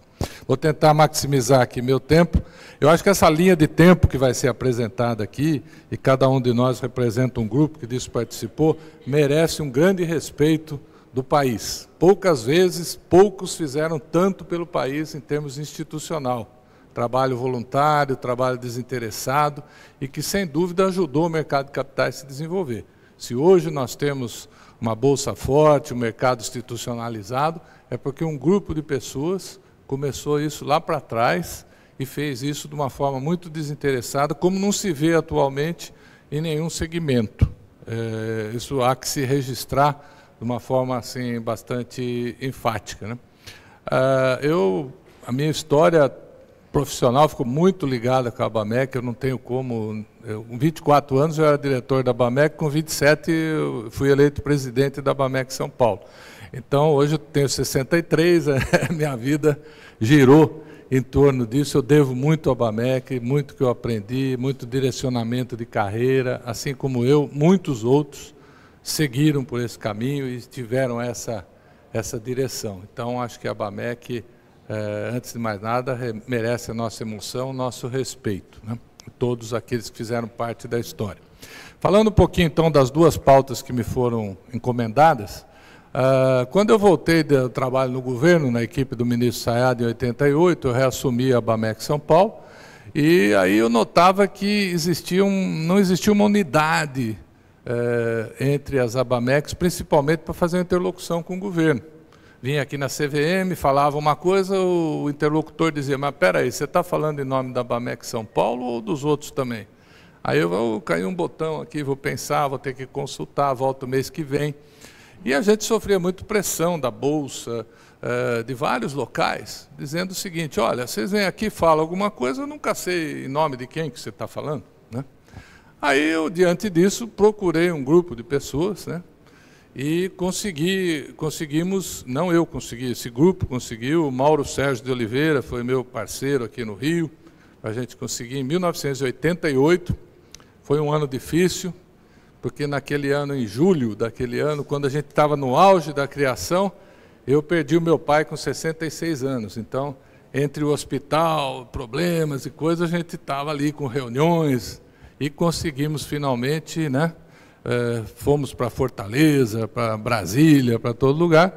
Vou tentar maximizar aqui meu tempo. Eu acho que essa linha de tempo que vai ser apresentada aqui, e cada um de nós representa um grupo que disso participou, merece um grande respeito do país. Poucas vezes, poucos fizeram tanto pelo país em termos institucional. Trabalho voluntário, trabalho desinteressado, e que, sem dúvida, ajudou o mercado de capitais a se desenvolver. Se hoje nós temos uma bolsa forte, um mercado institucionalizado, é porque um grupo de pessoas começou isso lá para trás e fez isso de uma forma muito desinteressada, como não se vê atualmente em nenhum segmento. Isso há que se registrar de uma forma assim, bastante enfática, né? A minha história profissional ficou muito ligada com a ABAMEC, eu não tenho como... Com 24 anos eu era diretor da ABAMEC, com 27 eu fui eleito presidente da ABAMEC São Paulo. Então, hoje eu tenho 63, minha vida girou em torno disso. Eu devo muito à ABAMEC, muito que eu aprendi, muito direcionamento de carreira, assim como eu, muitos outros seguiram por esse caminho e tiveram essa direção. Então, acho que a ABAMEC, antes de mais nada, merece a nossa emoção, o nosso respeito, né? Todos aqueles que fizeram parte da história. Falando um pouquinho, então, das duas pautas que me foram encomendadas, quando eu voltei do trabalho no governo, na equipe do ministro Sayad, em 88, eu reassumi a ABAMEC São Paulo, e aí eu notava que não existia uma unidade entre as ABAMECs, principalmente para fazer uma interlocução com o governo. Vinha aqui na CVM, falava uma coisa, o interlocutor dizia, mas peraí, você está falando em nome da ABAMEC São Paulo ou dos outros também? Aí eu vou cair um botão aqui, vou pensar, vou ter que consultar, volto mês que vem. E a gente sofria muito pressão da Bolsa, de vários locais, dizendo o seguinte, olha, vocês vêm aqui e falam alguma coisa, eu nunca sei em nome de quem que você está falando, né? Aí eu, diante disso, procurei um grupo de pessoas, né? E conseguimos, não eu consegui, esse grupo conseguiu, o Mauro Sérgio de Oliveira foi meu parceiro aqui no Rio, a gente conseguiu em 1988, foi um ano difícil, porque naquele ano, em julho daquele ano, quando a gente estava no auge da criação, eu perdi o meu pai com 66 anos. Então, entre o hospital, problemas e coisas, a gente estava ali com reuniões e conseguimos finalmente, né? Fomos para Fortaleza, para Brasília, para todo lugar,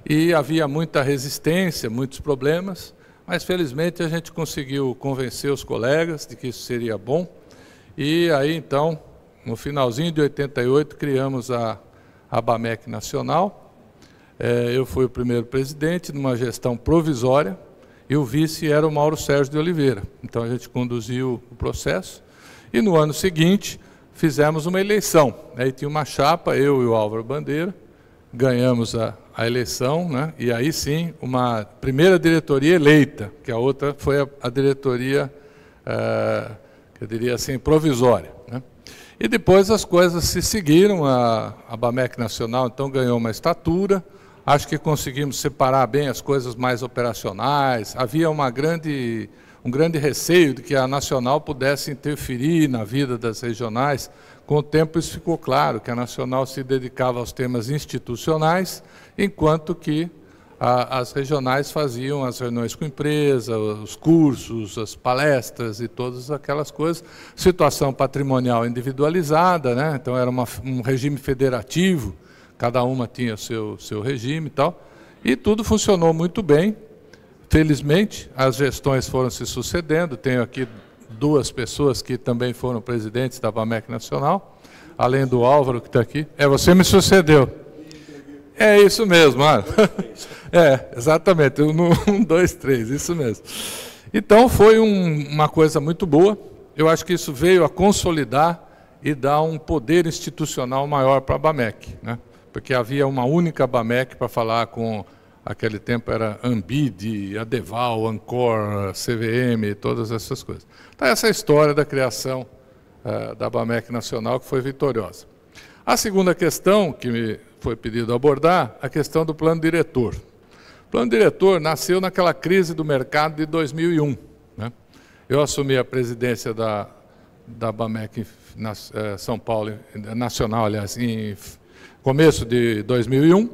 e havia muita resistência, muitos problemas, mas felizmente a gente conseguiu convencer os colegas de que isso seria bom, e aí então, no finalzinho de 88, criamos a ABAMEC Nacional. Eu fui o primeiro presidente, numa gestão provisória, e o vice era o Mauro Sérgio de Oliveira. Então a gente conduziu o processo, e no ano seguinte fizemos uma eleição. Aí tinha uma chapa, eu e o Álvaro Bandeira, ganhamos a eleição, né? E aí sim, uma primeira diretoria eleita, que a outra foi a diretoria, eu diria assim, provisória, né? E depois as coisas se seguiram, a ABAMEC Nacional então ganhou uma estatura, acho que conseguimos separar bem as coisas mais operacionais, havia um grande receio de que a Nacional pudesse interferir na vida das regionais. Com o tempo isso ficou claro, que a Nacional se dedicava aos temas institucionais, enquanto que as regionais faziam as reuniões com empresa, os cursos, as palestras e todas aquelas coisas. Situação patrimonial individualizada, né? Então era um regime federativo, cada uma tinha seu regime e tal, e tudo funcionou muito bem. Felizmente, as gestões foram se sucedendo, tenho aqui duas pessoas que também foram presidentes da ABAMEC Nacional, além do Álvaro que está aqui. Você me sucedeu. É isso mesmo, Mário. Exatamente, 1, 2, 3, isso mesmo. Então foi uma coisa muito boa, eu acho que isso veio a consolidar e dar um poder institucional maior para a ABAMEC, né? Porque havia uma única ABAMEC para falar com... Aquele tempo era Ambid, Adeval, Ancor, CVM, todas essas coisas. Então, essa é a história da criação da ABAMEC Nacional, que foi vitoriosa. A segunda questão que me foi pedido abordar, a questão do plano diretor. O plano diretor nasceu naquela crise do mercado de 2001. Né? Eu assumi a presidência da ABAMEC São Paulo, nacional, aliás, em começo de 2001.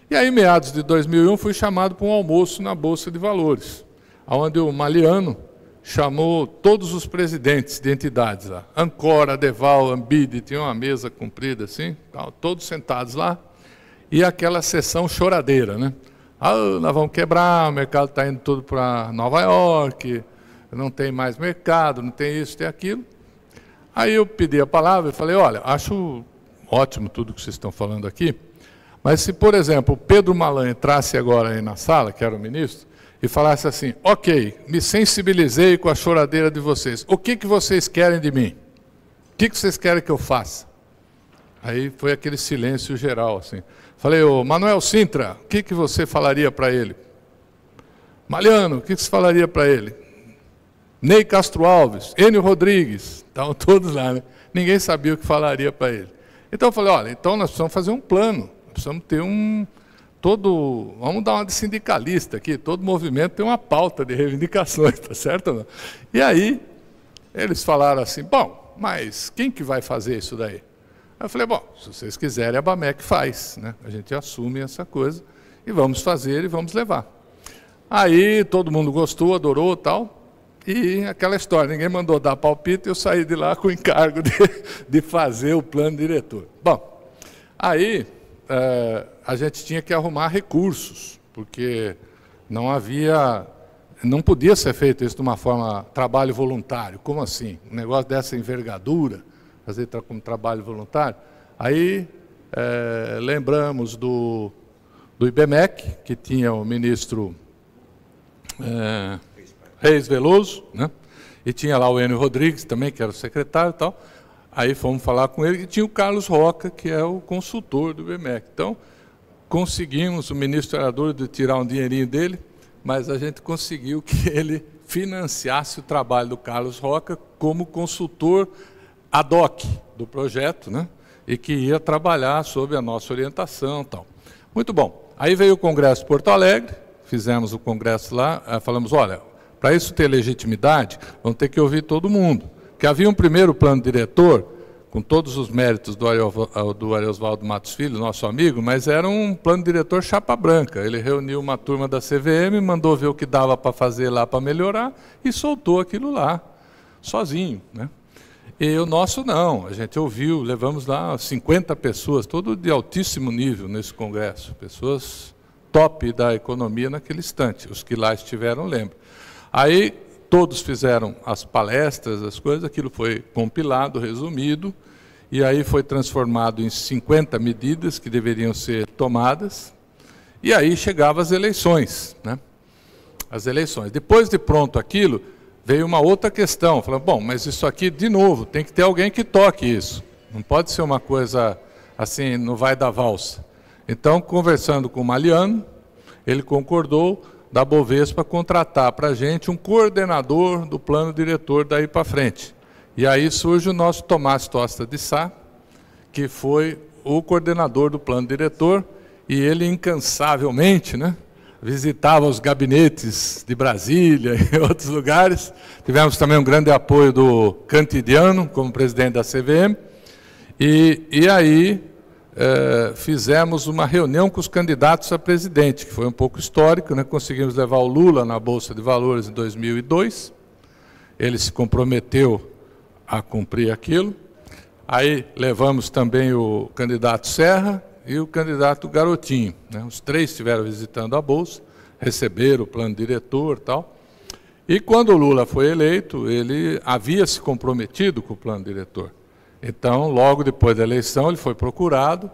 E aí, meados de 2001, fui chamado para um almoço na Bolsa de Valores, onde o Maliano chamou todos os presidentes de entidades lá. Ancora, Adeval, Ambide, tinha uma mesa comprida assim, todos sentados lá. E aquela sessão choradeira, né? Ah, nós vamos quebrar, o mercado está indo tudo para Nova York, não tem mais mercado, não tem isso, tem aquilo. Aí eu pedi a palavra e falei, olha, acho ótimo tudo que vocês estão falando aqui, mas se, por exemplo, o Pedro Malan entrasse agora aí na sala, que era o ministro, e falasse assim, ok, me sensibilizei com a choradeira de vocês, o que vocês querem de mim? O que vocês querem que eu faça? Aí foi aquele silêncio geral, assim. Falei, ô Manuel Sintra, o que você falaria para ele? Maliano, o que você falaria para ele? Ney Castro Alves, Enio Rodrigues, estavam todos lá, né? Ninguém sabia o que falaria para ele. Então eu falei, olha, então nós precisamos fazer um plano, precisamos ter vamos dar uma de sindicalista aqui, todo movimento tem uma pauta de reivindicações, tá certo ou não? E aí, eles falaram assim, bom, mas quem que vai fazer isso daí? Aí eu falei, bom, se vocês quiserem, a ABAMEC faz, né? A gente assume essa coisa e vamos fazer e vamos levar. Aí todo mundo gostou, adorou e tal, e aquela história, ninguém mandou dar palpite, eu saí de lá com o encargo de fazer o plano diretor. Bom, aí a gente tinha que arrumar recursos, porque não podia ser feito isso de uma forma trabalho voluntário. Como assim? Um negócio dessa envergadura, fazer como trabalho voluntário. Aí lembramos do IBMEC, que tinha o ministro Reis Veloso, né? E tinha lá o Enio Rodrigues também, que era o secretário e tal. Aí fomos falar com ele, e tinha o Carlos Roca, que é o consultor do IBMEC. Então, conseguimos, o ministro era duro de tirar um dinheirinho dele, mas a gente conseguiu que ele financiasse o trabalho do Carlos Roca como consultor ad hoc do projeto, né? E que ia trabalhar sob a nossa orientação e tal. Muito bom. Aí veio o Congresso de Porto Alegre, fizemos o Congresso lá, falamos, olha, para isso ter legitimidade, vamos ter que ouvir todo mundo. Que havia um primeiro plano diretor, com todos os méritos do Ariosvaldo Matos Filho, nosso amigo, mas era um plano diretor chapa branca. Ele reuniu uma turma da CVM, mandou ver o que dava para fazer lá para melhorar e soltou aquilo lá, sozinho, né? E o nosso não, a gente ouviu, levamos lá 50 pessoas, todo de altíssimo nível nesse congresso, pessoas top da economia naquele instante, os que lá estiveram lembram. Aí todos fizeram as palestras, as coisas, aquilo foi compilado, resumido, e aí foi transformado em 50 medidas que deveriam ser tomadas, e aí chegavam as eleições, né? As eleições. Depois de pronto aquilo, veio uma outra questão, falando, bom, mas isso aqui, de novo, tem que ter alguém que toque isso, não pode ser uma coisa assim, não vai dar valsa. Então, conversando com o Maliano, ele concordou da Bovespa contratar para a gente um coordenador do plano diretor daí para frente. E aí surge o nosso Tomás Tosta de Sá, que foi o coordenador do plano diretor, e ele incansavelmente, né, visitava os gabinetes de Brasília e outros lugares. Tivemos também um grande apoio do Cantidiano, como presidente da CVM, e aí fizemos uma reunião com os candidatos a presidente, que foi um pouco histórico, né? Conseguimos levar o Lula na Bolsa de Valores em 2002, ele se comprometeu a cumprir aquilo. Aí levamos também o candidato Serra e o candidato Garotinho, né? Os três estiveram visitando a Bolsa, receberam o plano diretor e tal. E quando o Lula foi eleito, ele havia se comprometido com o plano diretor. Então, logo depois da eleição, ele foi procurado,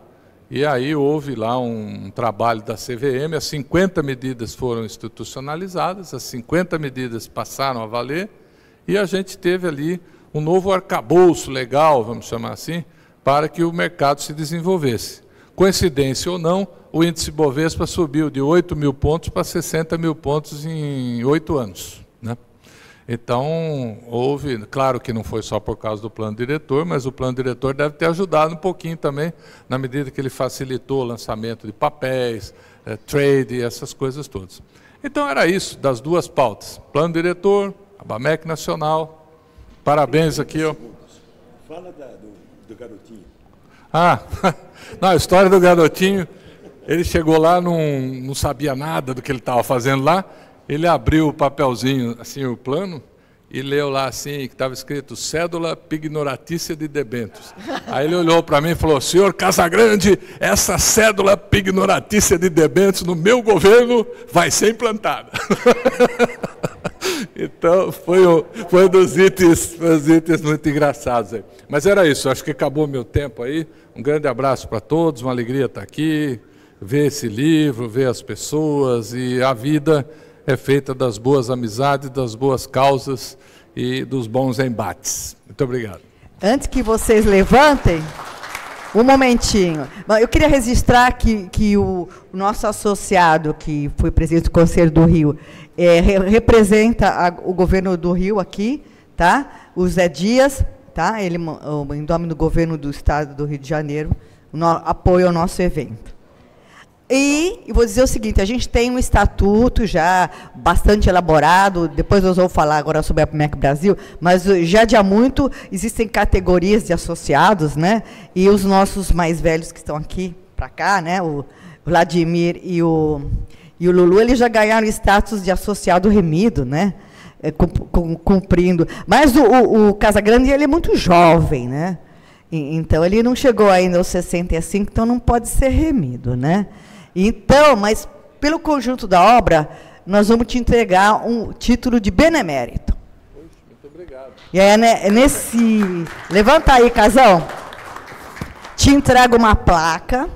e aí houve lá um trabalho da CVM, as 50 medidas foram institucionalizadas, as 50 medidas passaram a valer, e a gente teve ali um novo arcabouço legal, vamos chamar assim, para que o mercado se desenvolvesse. Coincidência ou não, o índice Bovespa subiu de 8 mil pontos para 60 mil pontos em 8 anos, né? Então, houve, claro que não foi só por causa do plano diretor, mas o plano diretor deve ter ajudado um pouquinho também, na medida que ele facilitou o lançamento de papéis, trade, essas coisas todas. Então, era isso, das duas pautas. Plano diretor, ABAMEC Nacional, parabéns aqui, ó. Fala do Garotinho. Ah, não, a história do garotinho, ele chegou lá, não sabia nada do que ele estava fazendo lá, ele abriu o papelzinho, assim, o plano, e leu lá assim, que estava escrito cédula pignoratícia de debêntures. Aí ele olhou para mim e falou, senhor Casagrande, essa cédula pignoratícia de debêntures no meu governo vai ser implantada. Então, foi um dos itens muito engraçados aí. Mas era isso, acho que acabou o meu tempo aí. Um grande abraço para todos, uma alegria estar aqui, ver esse livro, ver as pessoas, e a vida é feita das boas amizades, das boas causas e dos bons embates. Muito obrigado. Antes que vocês levantem, um momentinho. Eu queria registrar que o nosso associado, que foi presidente do Conselho do Rio, representa o governo do Rio aqui, tá? O Zé Dias, tá? Ele, em nome do governo do Estado do Rio de Janeiro, apoia o nosso evento. E vou dizer o seguinte, a gente tem um estatuto já bastante elaborado, depois nós vamos falar agora sobre a APIMEC Brasil, mas já de há muito existem categorias de associados, né? E os nossos mais velhos que estão aqui para cá, né? O Vladimir e o Lulu, eles já ganharam status de associado remido, né? Cumprindo. Mas o Casagrande, ele é muito jovem, né? Então, ele não chegou ainda aos 65, então não pode ser remido, né? Então, mas pelo conjunto da obra, nós vamos te entregar um título de benemérito. Muito obrigado. E aí, nesse... Levanta aí, Casão. Te entrego uma placa.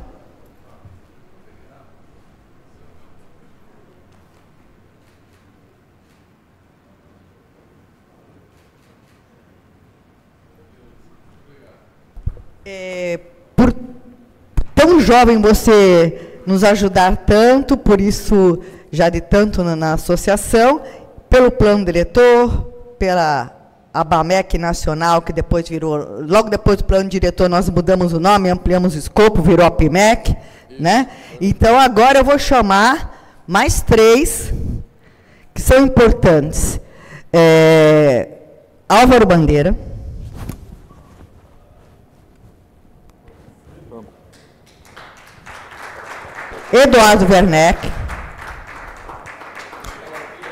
Por tão jovem você nos ajudar tanto, por isso já de tanto na associação, pelo plano diretor, pela ABAMEC Nacional, que depois virou, logo depois do plano diretor nós mudamos o nome, ampliamos o escopo, virou APIMEC, né? Então agora eu vou chamar mais 3 que são importantes. Álvaro Bandeira, Eduardo Werneck,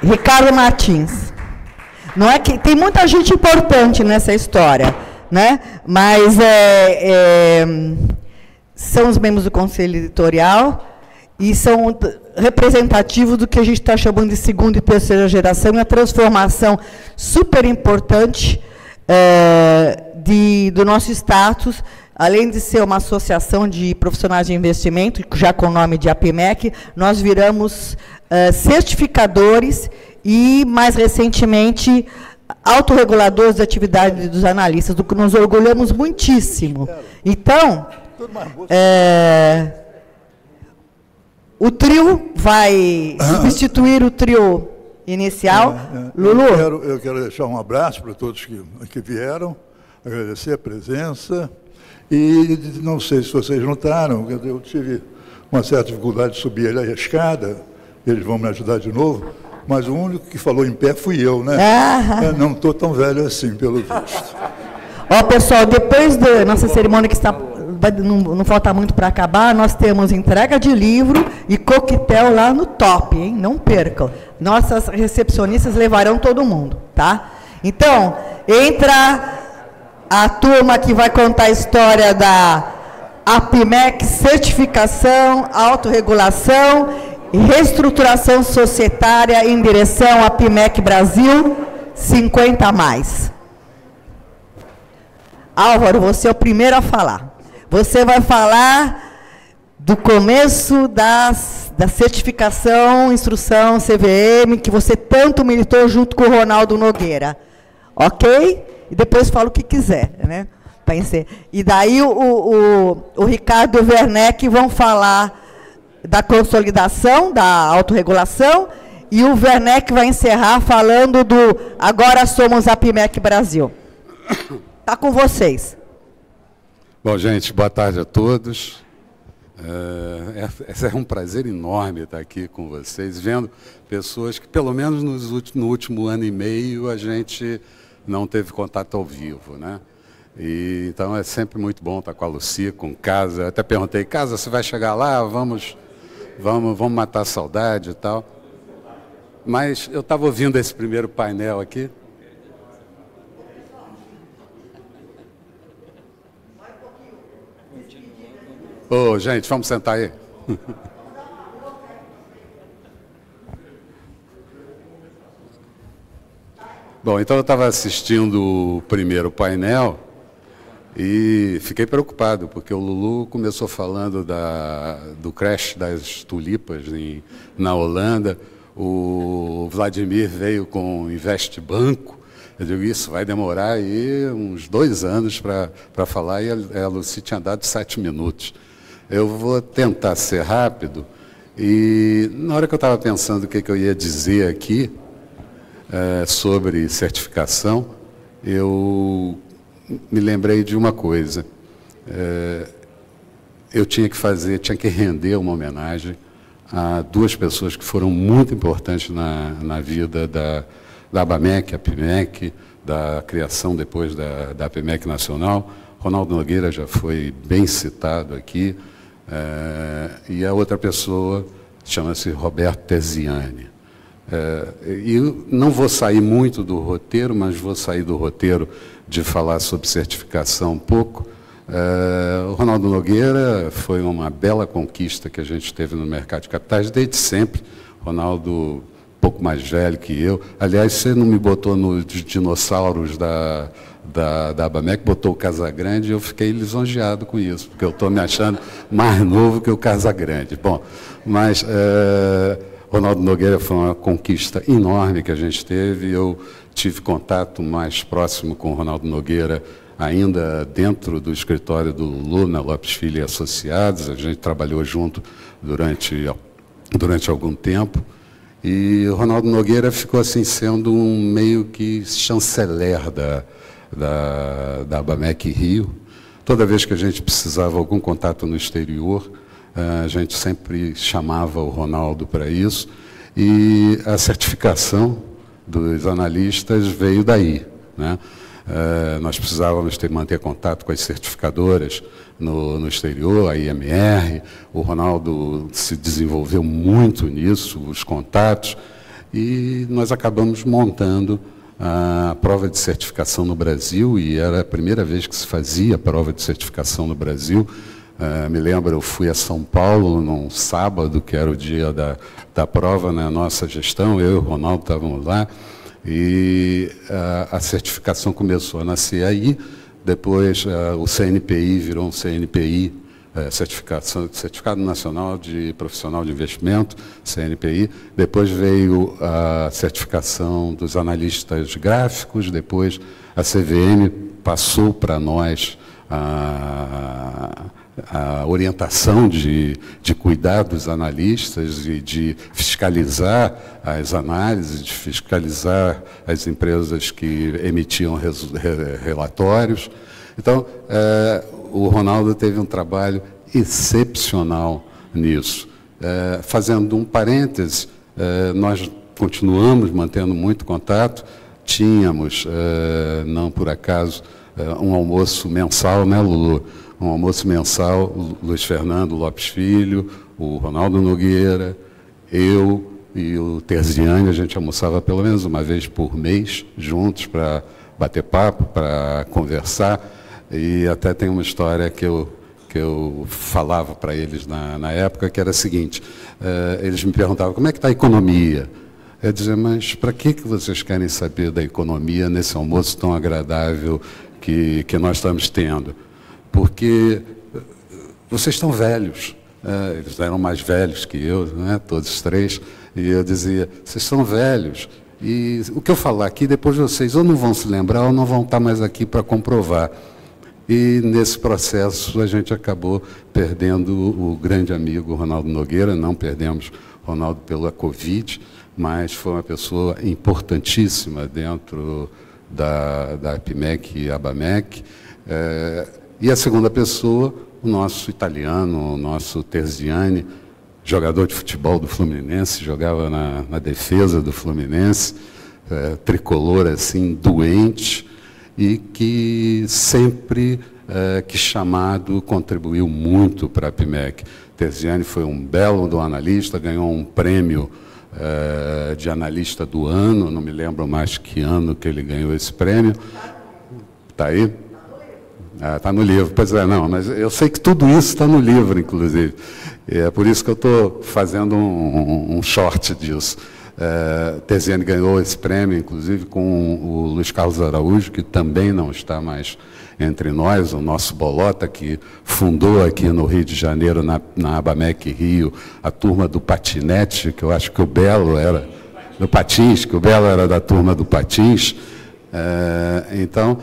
Ricardo Martins. Não é que tem muita gente importante nessa história, né? Mas são os membros do Conselho Editorial e são representativos do que a gente está chamando de segunda e terceira geração, e a transformação super importante do nosso status. Além de ser uma associação de profissionais de investimento, já com o nome de APIMEC, nós viramos certificadores e, mais recentemente, autorreguladores da atividade dos analistas, do que nos orgulhamos muitíssimo. Então, o trio vai substituir o trio inicial. Lulu? Eu quero deixar um abraço para todos que vieram, agradecer a presença. E não sei se vocês notaram, eu tive uma certa dificuldade de subir a escada, eles vão me ajudar de novo, mas o único que falou em pé fui eu, né? Eu não estou tão velho assim, pelo visto. Ó, pessoal, depois da nossa cerimônia, que está, não falta muito para acabar, nós temos entrega de livro e coquetel lá no top, hein? Não percam. Nossas recepcionistas levarão todo mundo, tá? Então, entra a turma que vai contar a história da APIMEC, certificação, autorregulação e reestruturação societária em direção à APIMEC Brasil 50+. Álvaro, você é o primeiro a falar. Você vai falar do começo da certificação, instrução, CVM, que você tanto militou junto com o Ronaldo Nogueira. Ok? E depois fala o que quiser, né? E daí o Ricardo e o Werneck vão falar da consolidação, da autorregulação, e o Werneck vai encerrar falando do Agora Somos APIMEC Brasil. Está com vocês. Bom, gente, boa tarde a todos. É um prazer enorme estar aqui com vocês, vendo pessoas que, pelo menos no último ano e meio, a gente não teve contato ao vivo, né? E, então é sempre muito bom estar com a Lucy, com Casa. Eu até perguntei, Casa, você vai chegar lá? Vamos matar a saudade e tal. Mas eu estava ouvindo esse primeiro painel aqui. Ô, gente, vamos sentar aí. Bom, então eu estava assistindo o primeiro painel e fiquei preocupado, porque o Lulu começou falando do crash das tulipas na Holanda, o Vladimir veio com o Investbanco. Eu digo, isso vai demorar aí uns 2 anos para falar, e a Lucy tinha dado 7 minutos. Eu vou tentar ser rápido, e na hora que eu estava pensando o que eu ia dizer aqui sobre certificação, eu me lembrei de uma coisa. Eu tinha que render uma homenagem a 2 pessoas que foram muito importantes na vida da ABAMEC, a PIMEC, da criação depois da PIMEC Nacional. Ronaldo Nogueira já foi bem citado aqui, e a outra pessoa chama-se Roberto Terziani. E não vou sair muito do roteiro, mas vou sair do roteiro de falar sobre certificação um pouco. O Ronaldo Nogueira foi uma bela conquista que a gente teve no mercado de capitais desde sempre. Ronaldo, um pouco mais velho que eu. Aliás, você não me botou nos dinossauros da ABAMEC, botou o Casagrande, e eu fiquei lisonjeado com isso, porque eu estou me achando mais novo que o Casagrande. Bom, mas Ronaldo Nogueira foi uma conquista enorme que a gente teve. Eu tive contato mais próximo com o Ronaldo Nogueira ainda dentro do escritório do Lulu, na Lopes Filho e Associados. A gente trabalhou junto durante algum tempo. E o Ronaldo Nogueira ficou assim sendo um meio que chanceler da ABAMEC Rio. Toda vez que a gente precisava algum contato no exterior, a gente sempre chamava o Ronaldo para isso. E a certificação dos analistas veio daí, né? Nós precisávamos manter contato com as certificadoras no exterior, a IMR. O Ronaldo se desenvolveu muito nisso, os contatos, e nós acabamos montando a prova de certificação no Brasil, e era a primeira vez que se fazia a prova de certificação no Brasil. Me lembro, eu fui a São Paulo num sábado, que era o dia da prova na nossa gestão, eu e o Ronaldo estávamos lá, e a certificação começou a nascer aí. Depois o CNPI virou um CNPI, Certificado Nacional de Profissional de Investimento, CNPI. Depois veio a certificação dos analistas gráficos. Depois a CVM passou para nós a orientação de cuidar dos analistas e de fiscalizar as análises, de fiscalizar as empresas que emitiam relatórios. Então, o Ronaldo teve um trabalho excepcional nisso. Fazendo um parêntese, nós continuamos mantendo muito contato. Tínhamos, não por acaso, um almoço mensal, né, Lulu? Um almoço mensal, Luiz Fernando Lopes Filho, o Ronaldo Nogueira, eu e o Terziani. A gente almoçava pelo menos uma vez por mês, juntos, para bater papo, para conversar. E até tem uma história que eu falava para eles na época, que era a seguinte: eles me perguntavam, como é que está a economia? Eu dizia, mas para que vocês querem saber da economia nesse almoço tão agradável que nós estamos tendo? Porque vocês estão velhos. Eles eram mais velhos que eu, né, todos os 3, e eu dizia, vocês são velhos, e o que eu falar aqui, depois vocês ou não vão se lembrar ou não vão estar mais aqui para comprovar. E nesse processo a gente acabou perdendo o grande amigo Ronaldo Nogueira. Não perdemos Ronaldo pela Covid, mas foi uma pessoa importantíssima dentro da PIMEC e ABAMEC. E a segunda pessoa, o nosso italiano, o nosso Terziani, jogador de futebol do Fluminense, jogava na defesa do Fluminense, tricolor assim, doente. e que sempre, que chamado, contribuiu muito para a PMEC. Terziani foi um belo analista, ganhou um prêmio de analista do ano, não me lembro mais que ano que ele ganhou esse prêmio. Está aí? Está no livro. Pois é, não, mas eu sei que tudo isso está no livro, inclusive. E é por isso que eu estou fazendo um short disso. Terziani ganhou esse prêmio, inclusive, com o Luiz Carlos Araújo, que também não está mais entre nós, o nosso bolota, que fundou aqui no Rio de Janeiro, na ABAMEC Rio, a turma do patinete, que eu acho que o Belo era do patins, que o Belo era da turma do patins. Então,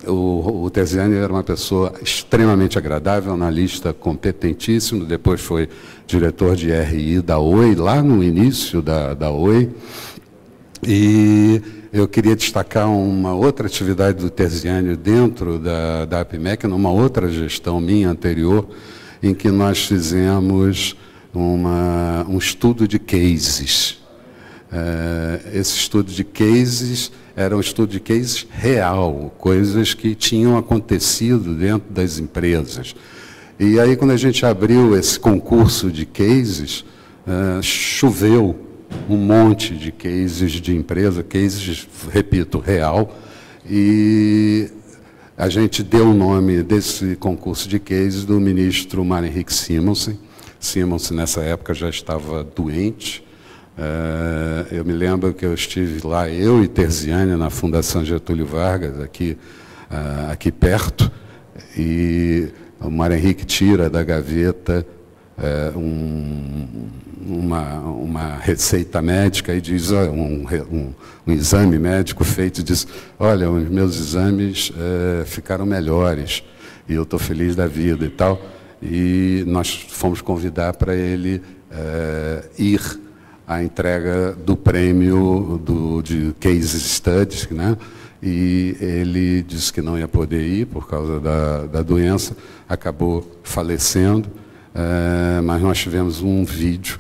o Terziani era uma pessoa extremamente agradável, analista competentíssimo, depois foi diretor de RI da OI, lá no início da OI. E eu queria destacar uma outra atividade do Terziani dentro da APMEC, numa outra gestão minha anterior, em que nós fizemos um estudo de cases. Esse estudo de cases era um estudo de cases real, coisas que tinham acontecido dentro das empresas. E aí, quando a gente abriu esse concurso de cases, choveu um monte de cases de empresa, cases, repito, real, e a gente deu o nome desse concurso de cases do ministro Mário Henrique Simonsen. Simonsen, nessa época, já estava doente. Eu me lembro que eu estive lá, eu e Terziani, na Fundação Getúlio Vargas, aqui perto, e o Mário Henrique tira da gaveta uma receita médica e diz, um exame médico feito, e diz, olha, os meus exames ficaram melhores e eu estou feliz da vida e tal. E nós fomos convidar para ele ir à entrega do prêmio de Case Studies, né? E ele disse que não ia poder ir por causa da doença, acabou falecendo, mas nós tivemos um vídeo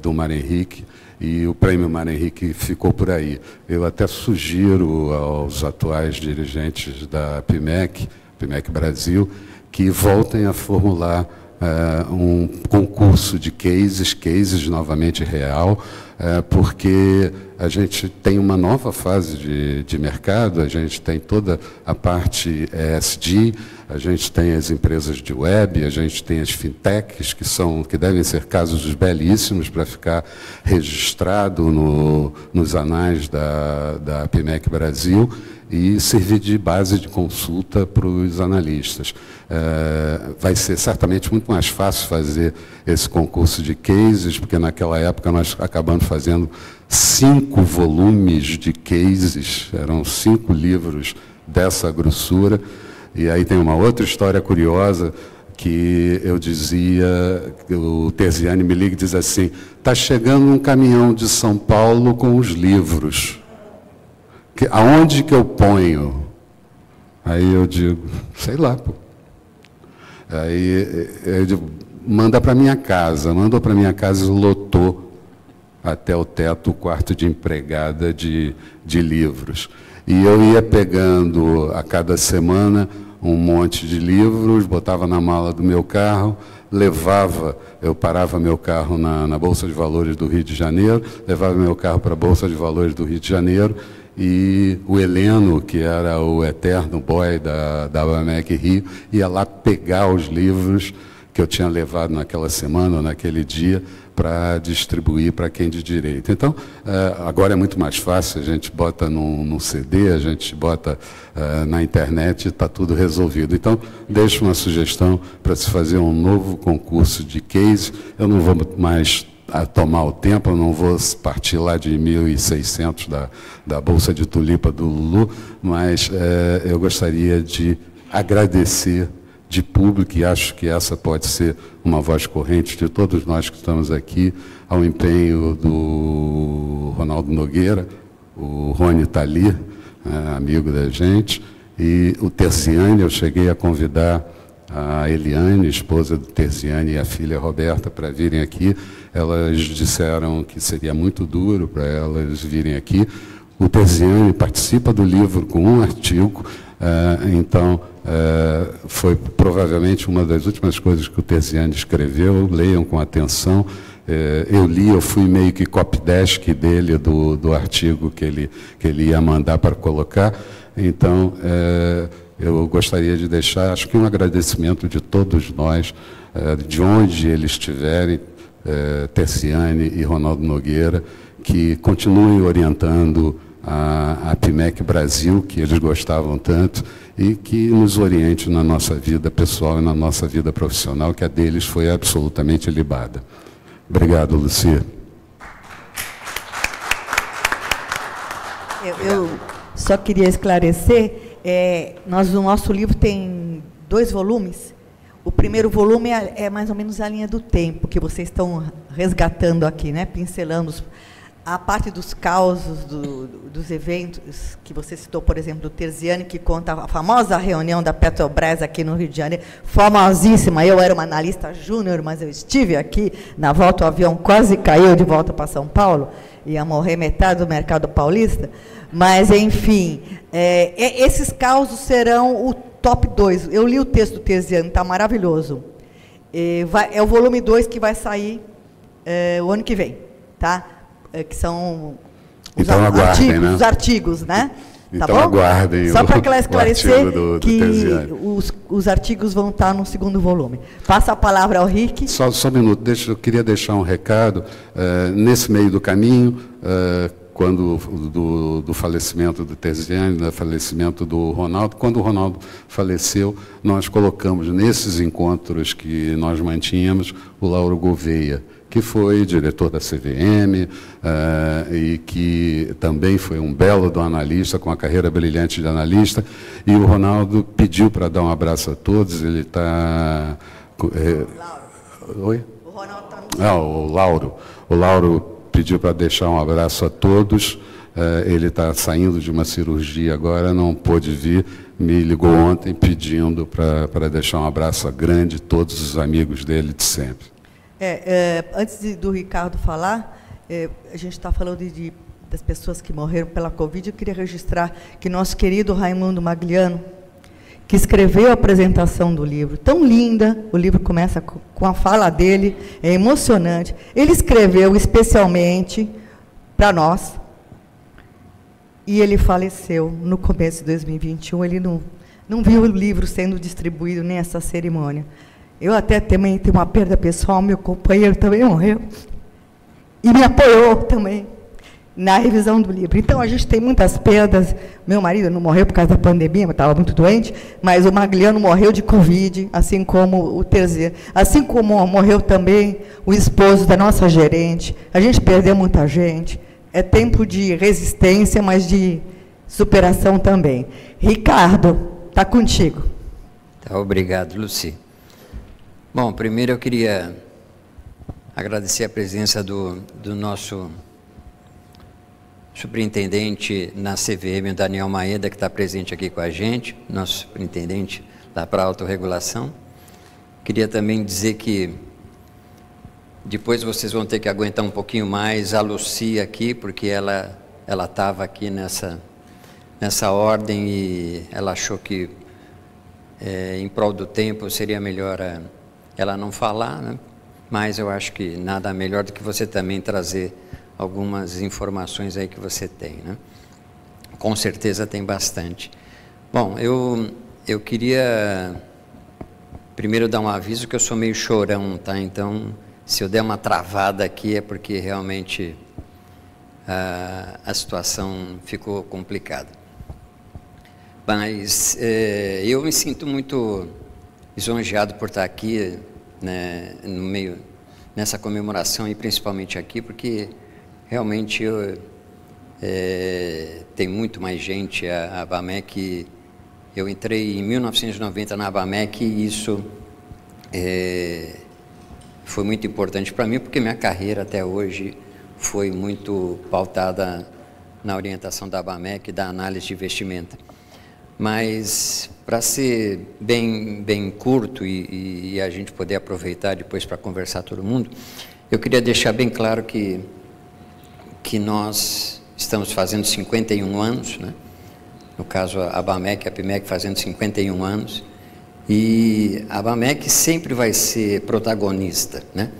do Mário Henrique, e o prêmio Mário Henrique ficou por aí. Eu até sugiro aos atuais dirigentes da PMEC Brasil, que voltem a formular um concurso de cases novamente real, porque a gente tem uma nova fase de mercado, a gente tem toda a parte ESG, a gente tem as empresas de web, a gente tem as fintechs, que devem ser casos belíssimos para ficar registrado nos anais da PMEC Brasil e servir de base de consulta para os analistas. Vai ser certamente muito mais fácil fazer esse concurso de cases, porque naquela época nós acabamos fazendo 5 volumes de cases, eram 5 livros dessa grossura. E aí tem uma outra história curiosa, que eu dizia, o Terziani me liga e diz assim, está chegando um caminhão de São Paulo com os livros. Aonde que eu ponho? Aí eu digo, sei lá, pô. Aí eu digo, manda para minha casa. Mandou para minha casa e lotou até o teto o quarto de empregada de livros. E eu ia pegando a cada semana um monte de livros, botava na mala do meu carro, eu parava meu carro na Bolsa de Valores do Rio de Janeiro, levava meu carro para a Bolsa de Valores do Rio de Janeiro, e o Heleno, que era o eterno boy da ABAMEC Rio, ia lá pegar os livros que eu tinha levado naquela semana, ou naquele dia, para distribuir para quem de direito. Então, agora é muito mais fácil, a gente bota num CD, a gente bota na internet e está tudo resolvido. Então, deixo uma sugestão para se fazer um novo concurso de case. Eu não vou mais tomar o tempo, eu não vou partir lá de 1.600 da Bolsa de Tulipa do Lulu, mas eu gostaria de agradecer de público, e acho que essa pode ser uma voz corrente de todos nós que estamos aqui, ao empenho do Ronaldo Nogueira, o Rony está ali, amigo da gente, e o Terziani. Eu cheguei a convidar a Eliane, esposa do Terziani, e a filha Roberta para virem aqui. Elas disseram que seria muito duro para elas virem aqui, O Terziani participa do livro com um artigo, então foi provavelmente uma das últimas coisas que o Terziani escreveu. Leiam com atenção. Eu li, eu fui meio que copydesk dele do artigo que ele ia mandar para colocar. Então, eu gostaria de deixar, acho que um agradecimento de todos nós, de onde eles estiverem, Terziani e Ronaldo Nogueira, que continuem orientando a PMEC Brasil, que eles gostavam tanto, e que nos oriente na nossa vida pessoal e na nossa vida profissional, que a deles foi absolutamente ilibada. Obrigado, Lucia. Eu só queria esclarecer, o nosso livro tem 2 volumes. O primeiro volume é mais ou menos a linha do tempo, que vocês estão resgatando aqui, né? Pincelando a parte dos causos, dos eventos que você citou, por exemplo, do Terziani, que conta a famosa reunião da Petrobras aqui no Rio de Janeiro, famosíssima. Eu era uma analista júnior, mas eu estive aqui, na volta o avião quase caiu de volta para São Paulo, ia morrer metade do mercado paulista, mas, enfim, esses causos serão o top 2. Eu li o texto do Terziani, está maravilhoso. É o volume 2 que vai sair o ano que vem, tá? Que são os, então, aguardem, né? Os artigos, né? Então, tá bom? aguardem. Só para esclarecer que os artigos vão estar no segundo volume. Passa a palavra ao Rick. Só um minuto, eu queria deixar um recado. Nesse meio do caminho, quando do falecimento do Terziani, do falecimento do Ronaldo, quando o Ronaldo faleceu, nós colocamos nesses encontros que nós mantínhamos o Lauro Gouveia, que foi diretor da CVM e que também foi um belo do analista, com a carreira brilhante de analista, e o Ronaldo pediu para dar um abraço a todos. Ele está... Oi? O Ronaldo está no... O Lauro pediu para deixar um abraço a todos. Ele está saindo de uma cirurgia agora, não pôde vir, me ligou ontem pedindo para deixar um abraço grande a todos os amigos dele de sempre. Antes do Ricardo falar, a gente está falando das pessoas que morreram pela Covid. Eu queria registrar que nosso querido Raimundo Magliano, que escreveu a apresentação do livro, tão linda, o livro começa com a fala dele, é emocionante. Ele escreveu especialmente para nós, e ele faleceu no começo de 2021. Ele não viu o livro sendo distribuído nem essa cerimônia. Eu até também tenho uma perda pessoal, meu companheiro também morreu, e me apoiou também na revisão do livro. Então, a gente tem muitas perdas. Meu marido não morreu por causa da pandemia, mas estava muito doente, mas o Magliano morreu de Covid, assim como o Terziani, assim como morreu também o esposo da nossa gerente. A gente perdeu muita gente. É tempo de resistência, mas de superação também. Ricardo, está contigo. Tá, obrigado, Luci. Bom, primeiro eu queria agradecer a presença do nosso superintendente na CVM, Daniel Maeda, que está presente aqui com a gente, nosso superintendente da para autorregulação. Queria também dizer que depois vocês vão ter que aguentar um pouquinho mais a Luci aqui, porque ela estava aqui nessa ordem e ela achou que em prol do tempo seria melhor ela não falar, né? Mas eu acho que nada melhor do que você também trazer algumas informações aí que você tem, né? Com certeza tem bastante. Bom, eu queria primeiro dar um aviso que eu sou meio chorão, tá? Então, se eu der uma travada aqui é porque realmente a situação ficou complicada. Mas eu me sinto muito lisonjeado por estar aqui, né, no meio, nessa comemoração, e principalmente aqui, porque realmente tem muito mais gente. A ABAMEC, eu entrei em 1990 na ABAMEC, e isso foi muito importante para mim, porque minha carreira até hoje foi muito pautada na orientação da ABAMEC, da análise de investimento. Mas, para ser bem curto e a gente poder aproveitar depois para conversar todo mundo, eu queria deixar bem claro que nós estamos fazendo 51 anos, né? No caso a ABAMEC e a APIMEC fazendo 51 anos, e a ABAMEC sempre vai ser protagonista, né?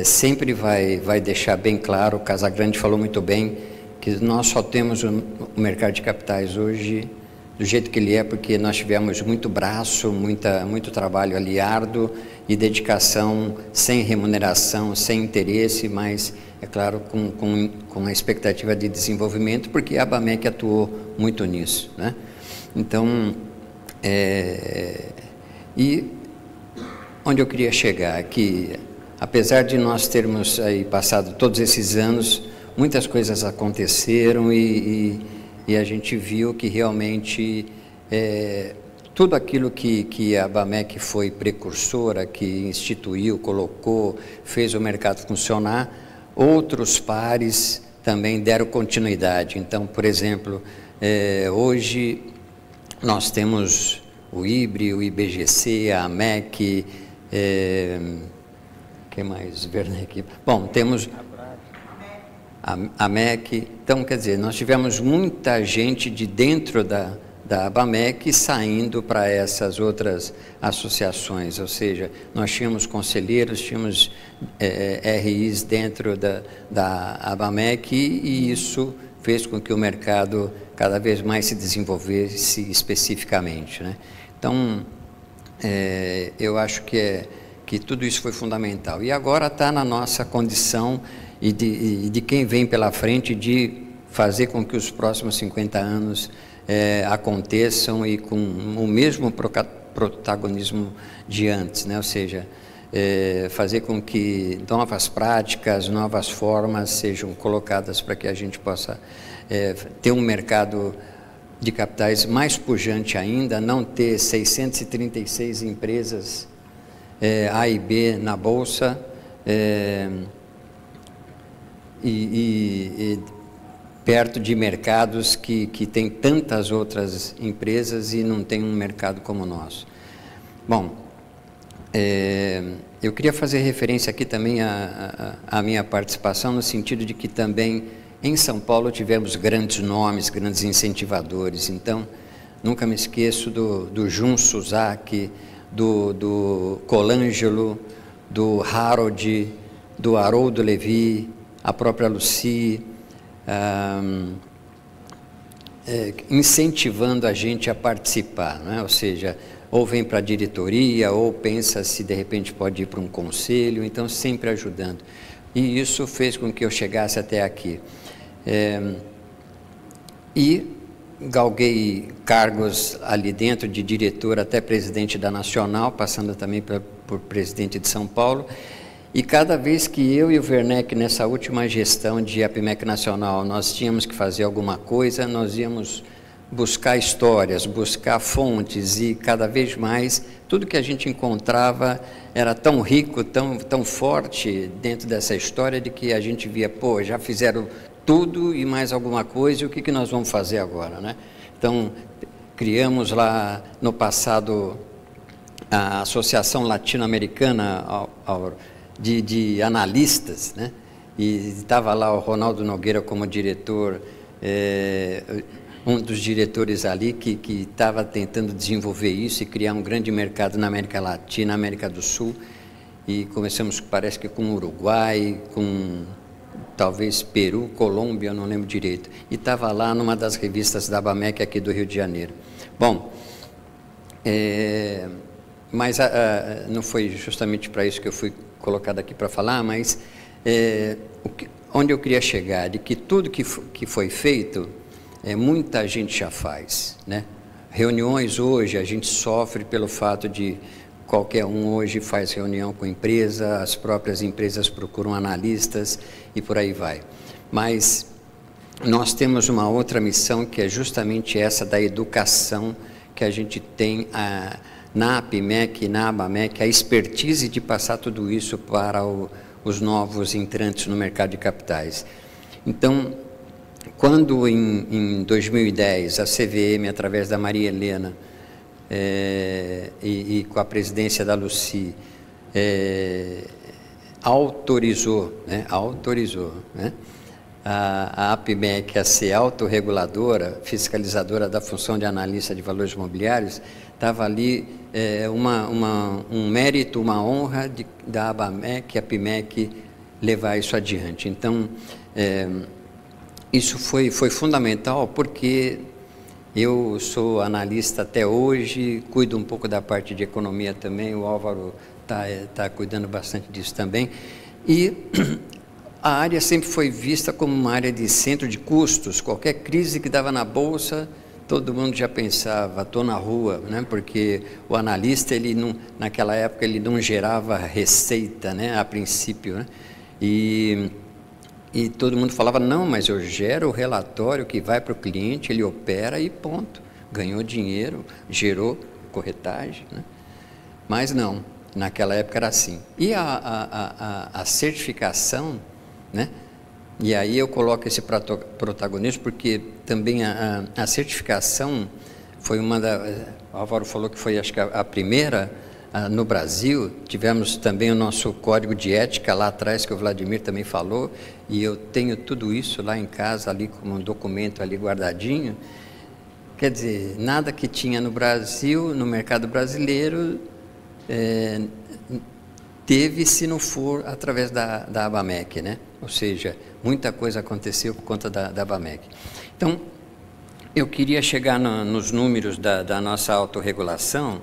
Sempre vai deixar bem claro, o Casagrande falou muito bem, que nós só temos o mercado de capitais hoje do jeito que ele é, porque nós tivemos muito braço, muito trabalho ali árduo e dedicação, sem remuneração, sem interesse, mas, é claro, com a expectativa de desenvolvimento, porque a ABAMEC atuou muito nisso, né? Então, e onde eu queria chegar, que apesar de nós termos aí passado todos esses anos, muitas coisas aconteceram e a gente viu que realmente tudo aquilo que a ABAMEC foi precursora, que instituiu, colocou, fez o mercado funcionar, outros pares também deram continuidade. Então, por exemplo, hoje nós temos o IBRE, o IBGC, a AMEC, que mais? Werneck. Bom, temos a MEC. Então, quer dizer, nós tivemos muita gente de dentro da ABAMEC saindo para essas outras associações, ou seja, nós tínhamos conselheiros, tínhamos RIs dentro da ABAMEC e isso fez com que o mercado cada vez mais se desenvolvesse especificamente, né? Então, eu acho que tudo isso foi fundamental. E agora está na nossa condição e de quem vem pela frente de fazer com que os próximos 50 anos aconteçam e com o mesmo protagonismo de antes, né? Ou seja, fazer com que novas práticas, novas formas sejam colocadas para que a gente possa ter um mercado de capitais mais pujante ainda, não ter 636 empresas A e B na Bolsa, e perto de mercados que tem tantas outras empresas e não tem um mercado como o nosso. Bom, eu queria fazer referência aqui também à minha participação, no sentido de que também em São Paulo tivemos grandes nomes, grandes incentivadores. Então, nunca me esqueço do Jun Suzaki, do Colangelo, do Harold, do Haroldo Levi, a própria Lucy, incentivando a gente a participar, né? Ou seja, ou vem para a diretoria, ou pensa se de repente pode ir para um conselho, então sempre ajudando. E isso fez com que eu chegasse até aqui. E galguei cargos ali dentro, de diretor até presidente da Nacional, passando também por presidente de São Paulo. E cada vez que eu e o Werneck, nessa última gestão de APIMEC Nacional, nós tínhamos que fazer alguma coisa, nós íamos buscar histórias, buscar fontes, e cada vez mais, tudo que a gente encontrava era tão rico, tão forte dentro dessa história, de que a gente via, pô, já fizeram tudo e mais alguma coisa, e o que nós vamos fazer agora, né? Então, criamos lá no passado a Associação Latino-Americana de Analistas, né? E estava lá o Ronaldo Nogueira como diretor, um dos diretores ali que estava tentando desenvolver isso e criar um grande mercado na América Latina, América do Sul, e começamos, parece que com o Uruguai, com talvez Peru, Colômbia, não lembro direito, e estava lá numa das revistas da ABAMEC aqui do Rio de Janeiro. Bom, mas não foi justamente para isso que eu fui colocado aqui para falar, mas onde eu queria chegar, de que tudo que foi feito, muita gente já faz, né? Reuniões hoje, a gente sofre pelo fato de qualquer um hoje faz reunião com empresa, as próprias empresas procuram analistas e por aí vai. Mas nós temos uma outra missão, que é justamente essa da educação, que a gente tem na APIMEC e na ABAMEC, a expertise de passar tudo isso para os novos entrantes no mercado de capitais. Então, quando em 2010 a CVM, através da Maria Helena, e com a presidência da Lucy, autorizou, né, a APIMEC a ser autorreguladora, fiscalizadora da função de analista de valores imobiliários, estava ali um mérito, uma honra da ABAMEC, a APIMEC, levar isso adiante. Então, isso foi fundamental, porque eu sou analista até hoje, cuido um pouco da parte de economia também, o Álvaro está cuidando bastante disso também, e a área sempre foi vista como uma área de centro de custos. Qualquer crise que dava na Bolsa, todo mundo já pensava, estou na rua, né? Porque o analista, ele não, naquela época, ele não gerava receita, né? A princípio, né? E todo mundo falava, não, mas eu gero o relatório que vai para o cliente, ele opera e ponto. Ganhou dinheiro, gerou corretagem, né? Mas não, naquela época era assim. E a certificação, né? E aí eu coloco esse protagonismo, porque também a certificação foi uma o Álvaro falou que foi, acho que a primeira no Brasil. Tivemos também o nosso código de ética lá atrás, que o Vladimir também falou, e eu tenho tudo isso lá em casa, ali como um documento ali guardadinho. Quer dizer, nada que tinha no Brasil, no mercado brasileiro, teve, se não for através da ABAMEC, né? Ou seja, muita coisa aconteceu por conta da ABAMEC. Então, eu queria chegar nos números da nossa autorregulação,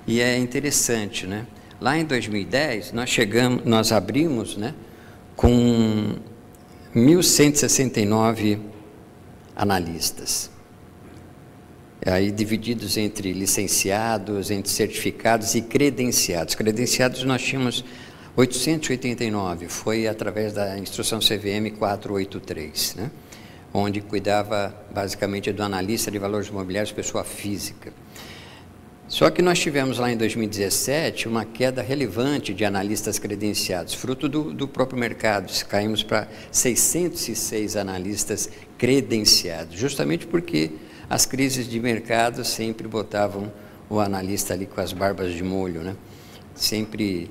e é interessante, né? Lá em 2010, nós abrimos, né, com 1.169 analistas. Aí divididos entre licenciados, entre certificados e credenciados. Credenciados nós tínhamos 889, foi através da instrução CVM 483, né? Onde cuidava basicamente do analista de valores imobiliários, pessoa física. Só que nós tivemos lá em 2017 uma queda relevante de analistas credenciados, fruto do próprio mercado. Caímos para 606 analistas credenciados, justamente porque as crises de mercado sempre botavam o analista ali com as barbas de molho, né? Sempre,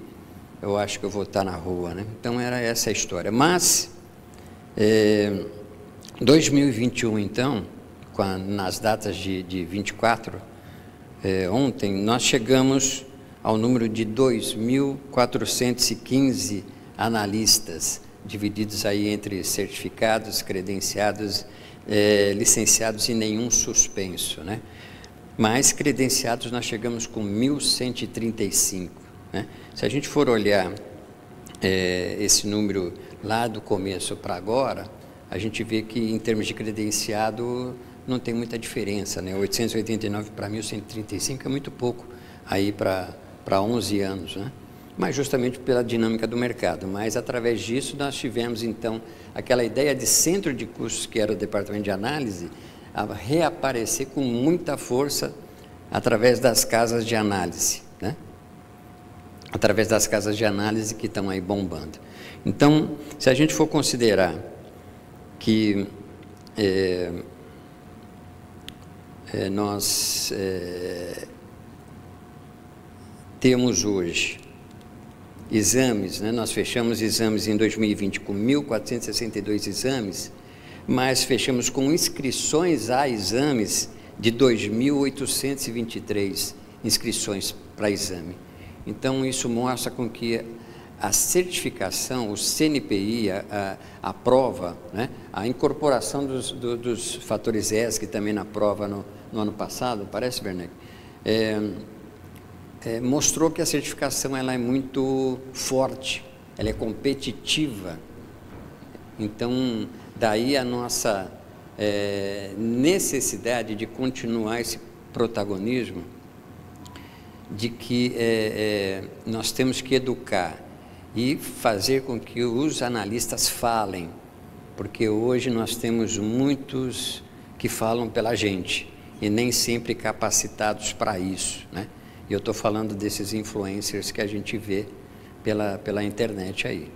eu acho que eu vou estar na rua, né? Então era essa a história. Mas, 2021 então, nas datas de 24, ontem, nós chegamos ao número de 2.415 analistas, divididos aí entre certificados, credenciados, licenciados e nenhum suspenso, né? Mas credenciados nós chegamos com 1.135, né? Se a gente for olhar esse número lá do começo para agora, a gente vê que em termos de credenciado não tem muita diferença, né? 889 para 1.135 é muito pouco aí para 11 anos, né? Mas justamente pela dinâmica do mercado. Mas através disso nós tivemos então aquela ideia de centro de custos, que era o departamento de análise, a reaparecer com muita força através das casas de análise, né? Através das casas de análise que estão aí bombando. Então, se a gente for considerar que nós temos hoje exames, né? Nós fechamos exames em 2020 com 1.462 exames, mas fechamos com inscrições a exames de 2.823 inscrições para exame. Então, isso mostra com que a certificação, o CNPI, a prova, né? A incorporação dos fatores ESG também na prova no ano passado, parece, Werneck? Mostrou que a certificação ela é muito forte, ela é competitiva. Então, daí a nossa necessidade de continuar esse protagonismo, de que nós temos que educar e fazer com que os analistas falem, porque hoje nós temos muitos que falam pela gente e nem sempre capacitados para isso, né? E eu estou falando desses influencers que a gente vê pela internet aí.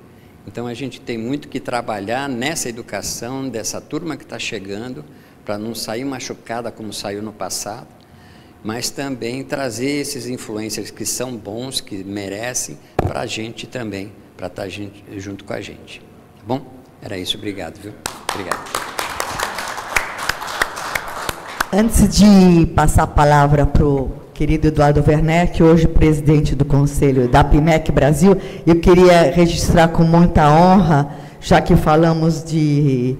Então, a gente tem muito que trabalhar nessa educação dessa turma que está chegando, para não sair machucada como saiu no passado, mas também trazer esses influencers que são bons, que merecem, para a gente também, para estar junto com a gente. Tá bom? Era isso, obrigado, viu? Obrigado. Antes de passar a palavra para o querido Eduardo Werneck, hoje presidente do Conselho da APIMEC Brasil, eu queria registrar com muita honra, já que falamos de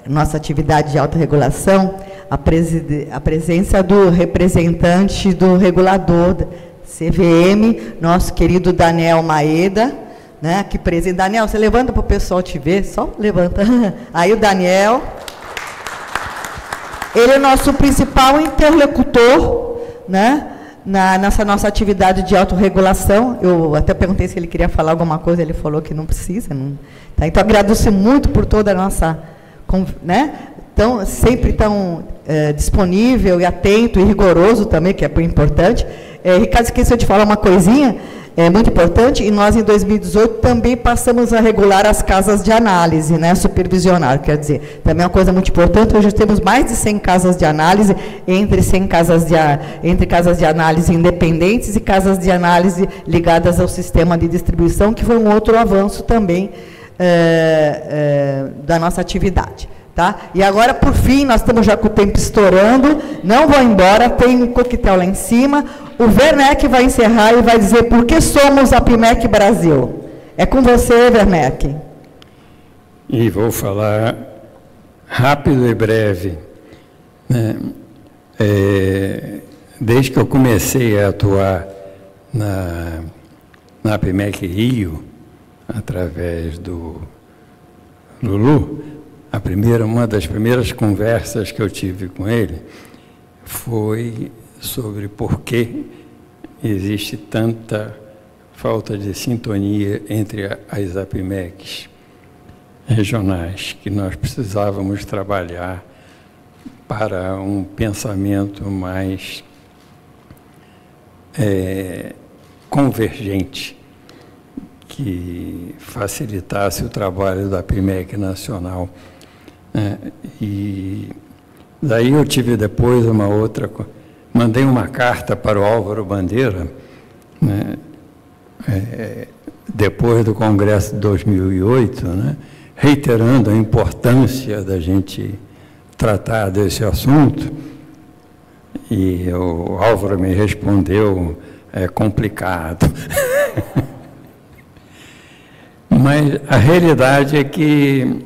nossa atividade de autorregulação, a presença do representante do regulador CVM, nosso querido Daniel Maeda, né, aqui presente. Daniel, você levanta para o pessoal te ver, só levanta. Aí o Daniel, ele é nosso principal interlocutor, né, nessa nossa atividade de autorregulação. Eu até perguntei se ele queria falar alguma coisa, ele falou que não precisa. Não, tá? Então, agradeço muito por toda a nossa... né, então, sempre tão disponível e atento e rigoroso também, que é importante. Ricardo esqueceu de falar uma coisinha, muito importante, e nós, em 2018, também passamos a regular as casas de análise, né, supervisionar, quer dizer, também é uma coisa muito importante. Hoje temos mais de 100 casas de análise, entre casas de análise independentes e casas de análise ligadas ao sistema de distribuição, que foi um outro avanço também da nossa atividade. Tá? E agora, por fim, nós estamos já com o tempo estourando, não vou embora, tem um coquetel lá em cima. O Werneck vai encerrar e vai dizer por que somos a APIMEC Brasil. É com você, Werneck. E vou falar rápido e breve. Né? Desde que eu comecei a atuar na APIMEC Rio, através do Lulu, uma das primeiras conversas que eu tive com ele foi sobre por que existe tanta falta de sintonia entre as APIMECs regionais, que nós precisávamos trabalhar para um pensamento mais convergente, que facilitasse o trabalho da APIMEC nacional. E daí eu tive depois uma outra... Mandei uma carta para o Álvaro Bandeira, né, depois do Congresso de 2008, né, reiterando a importância da gente tratar desse assunto, e o Álvaro me respondeu, é complicado. Mas a realidade é que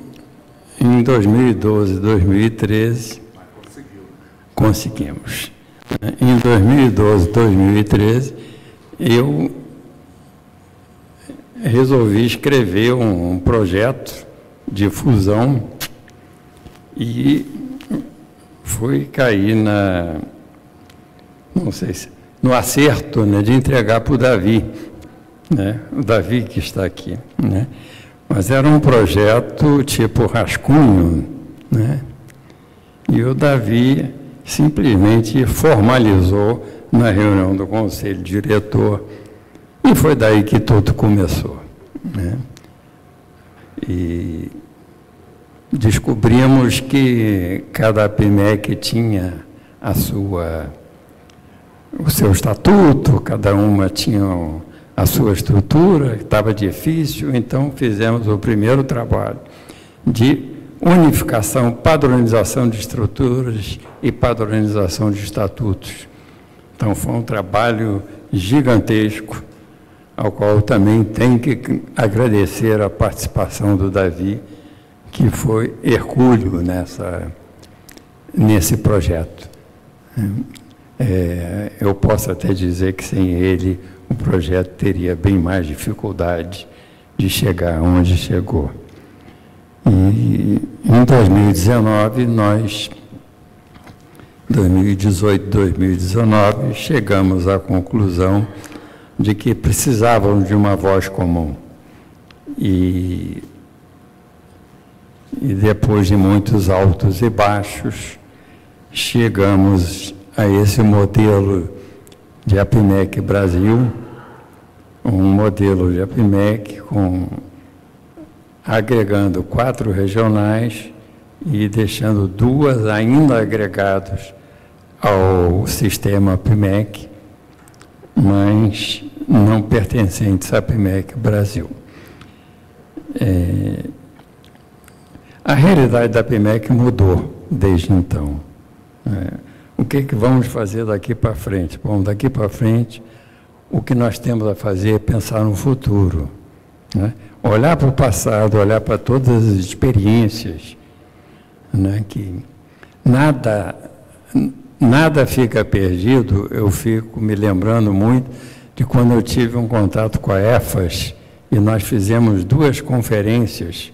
em 2012, 2013, conseguimos. Em 2012, 2013, eu resolvi escrever um projeto de fusão e fui cair não sei se, no acerto, né, de entregar para o Davi, né, o Davi que está aqui, né. Mas era um projeto tipo rascunho, né? E o Davi simplesmente formalizou na reunião do conselho diretor, e foi daí que tudo começou, né? E descobrimos que cada APIMEC tinha o seu estatuto, cada uma tinha a sua estrutura, estava difícil, então fizemos o primeiro trabalho de unificação, padronização de estruturas e padronização de estatutos. Então foi um trabalho gigantesco, ao qual também tenho que agradecer a participação do Davi, que foi hercúleo nesse projeto. Eu posso até dizer que sem ele o projeto teria bem mais dificuldade de chegar onde chegou. E em 2019, 2018, 2019, chegamos à conclusão de que precisavam de uma voz comum. E depois de muitos altos e baixos, chegamos a esse modelo de APIMEC Brasil, um modelo de APIMEC agregando 4 regionais e deixando 2 ainda agregados ao sistema APIMEC, mas não pertencentes à APIMEC Brasil. A realidade da APIMEC mudou desde então. O que vamos fazer daqui para frente? Bom, daqui para frente, o que nós temos a fazer é pensar no futuro, né? Olhar para o passado, olhar para todas as experiências, né? Que nada fica perdido. Eu fico me lembrando muito de quando eu tive um contato com a EFAS e nós fizemos 2 conferências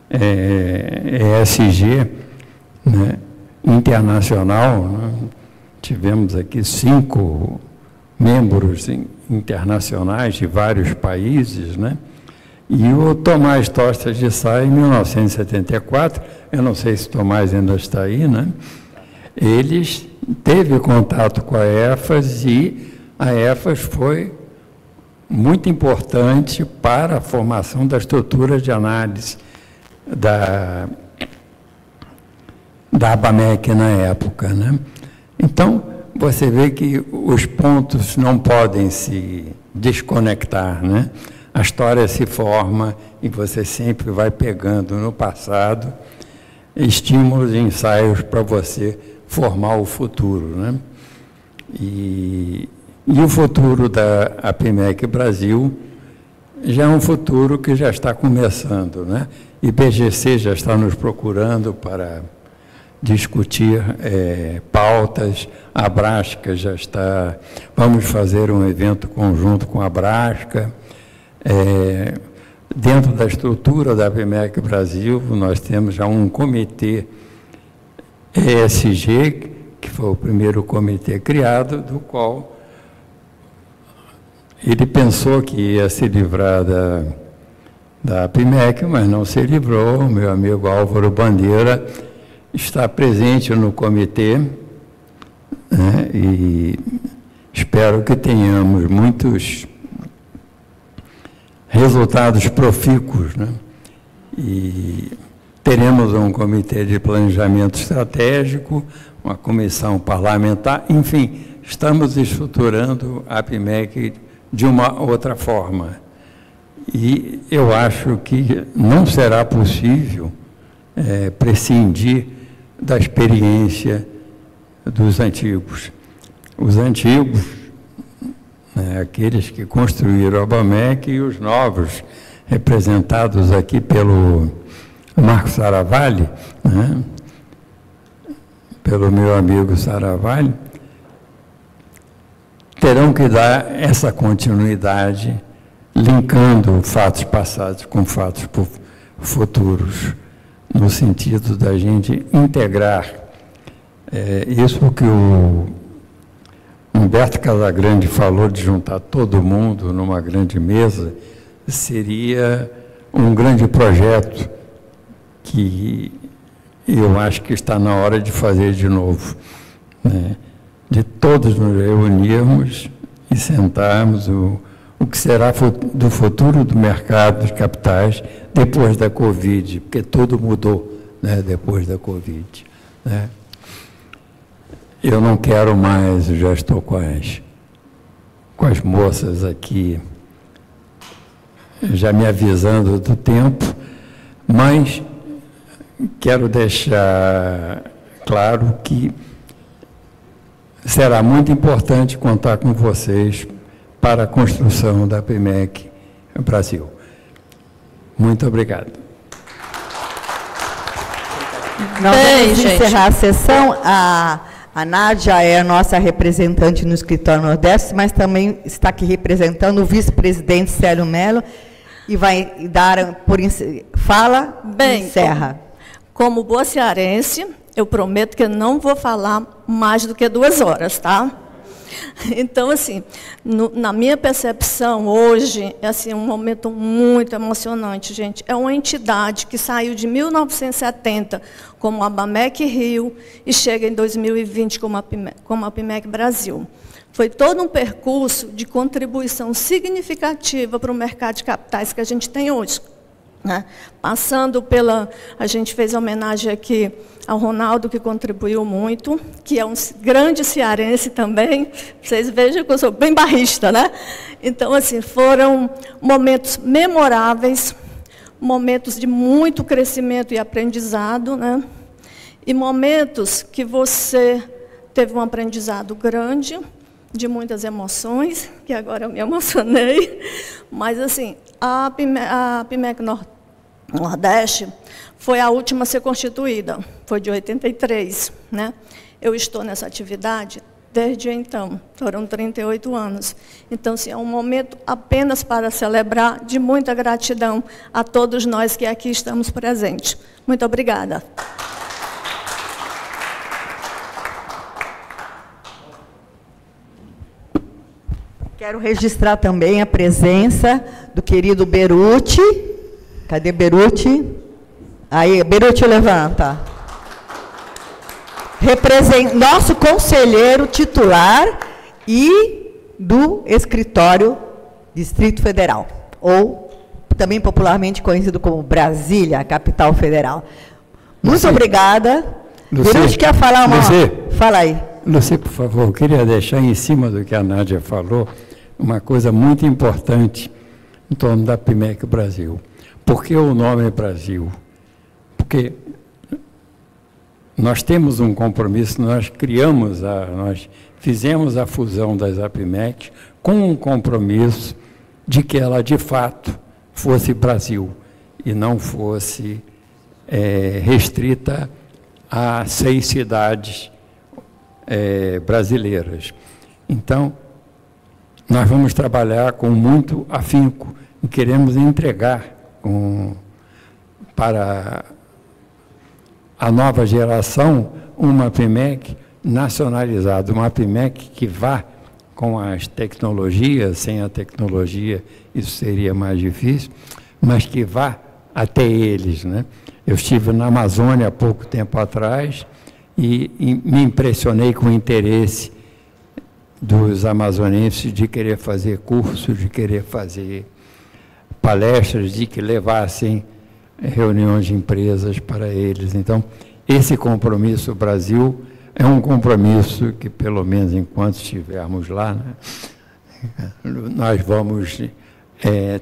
ESG, né, internacional, né? Tivemos aqui 5 membros internacionais de vários países, né? E o Tomás Tostas de Sá, em 1974, eu não sei se o Tomás ainda está aí, né? Eles teve contato com a EFAS e a EFAS foi muito importante para a formação da estrutura de análise da ABAMEC na época, né? Então, você vê que os pontos não podem se desconectar, né? A história se forma e você sempre vai pegando no passado estímulos e ensaios para você formar o futuro, né? E o futuro da APIMEC Brasil já é um futuro que já está começando, né? IBGC já está nos procurando para discutir pautas, a Brasca já está, vamos fazer um evento conjunto com a Brasca. Dentro da estrutura da APIMEC Brasil, nós temos já um comitê ESG, que foi o primeiro comitê criado, do qual ele pensou que ia se livrar da APIMEC, mas não se livrou. O meu amigo Álvaro Bandeira está presente no comitê, né? E espero que tenhamos muitos resultados profícuos, né? E teremos um comitê de planejamento estratégico, uma comissão parlamentar, enfim, estamos estruturando a APIMEC de uma outra forma. E eu acho que não será possível prescindir da experiência dos antigos. Os antigos, aqueles que construíram a ABAMEC, e os novos, representados aqui pelo Marco Saravalli, né? Pelo meu amigo Saravalli, terão que dar essa continuidade, linkando fatos passados com fatos futuros, no sentido da gente integrar isso que o Humberto Casagrande falou, de juntar todo mundo numa grande mesa, seria um grande projeto que eu acho que está na hora de fazer de novo, né? De todos nos reunirmos e sentarmos o que será do futuro do mercado de capitais depois da Covid, porque tudo mudou, né, depois da Covid, né? Eu não quero mais, eu já estou com as moças aqui já me avisando do tempo, mas quero deixar claro que será muito importante contar com vocês para a construção da APIMEC Brasil. Muito obrigado. Nós vamos encerrar a sessão. A Nádia é a nossa representante no Escritório Nordeste, mas também está aqui representando o vice-presidente Célio Mello e vai dar fala e encerra. Como boa cearense, eu prometo que eu não vou falar mais do que 2 horas, tá? Então, assim, na minha percepção, hoje, é assim, um momento muito emocionante, gente. É uma entidade que saiu de 1970 como a ABAMEC Rio e chega em 2020 como a APIMEC Brasil. Foi todo um percurso de contribuição significativa para o mercado de capitais que a gente tem hoje, né? Passando pela... A gente fez homenagem aqui ao Ronaldo, que contribuiu muito, que é um grande cearense também. Vocês vejam que eu sou bem barrista, né? Então, assim, foram momentos memoráveis, momentos de muito crescimento e aprendizado, né? E momentos que você teve um aprendizado grande, de muitas emoções, que agora eu me emocionei, mas assim, a PIMEC Nordeste foi a última a ser constituída, foi de 83, né? Eu estou nessa atividade desde então, foram 38 anos. Então, assim, é um momento apenas para celebrar, de muita gratidão a todos nós que aqui estamos presentes. Muito obrigada. Quero registrar também a presença do querido Beruti. Cadê Beruti? Aí, Beruti, levanta. Nosso conselheiro titular e do escritório Distrito Federal, ou também popularmente conhecido como Brasília, a capital federal. Muito obrigada. Beruti quer falar uma... Fala aí. Luci, por favor, eu queria deixar em cima do que a Nádia falou, uma coisa muito importante em torno da PIMEC Brasil. Por que o nome Brasil? Porque nós temos um compromisso, nós fizemos a fusão das APIMEC com um compromisso de que ela, de fato, fosse Brasil e não fosse restrita a 6 cidades brasileiras. Então, nós vamos trabalhar com muito afinco e queremos entregar para a nova geração uma PIMEC nacionalizada, uma PIMEC que vá com as tecnologias, sem a tecnologia isso seria mais difícil, mas que vá até eles, né? Eu estive na Amazônia há pouco tempo atrás e me impressionei com o interesse dos amazonenses de querer fazer cursos, de querer fazer palestras, de que levassem reuniões de empresas para eles. Então, esse compromisso Brasil é um compromisso que, pelo menos enquanto estivermos lá, né, nós vamos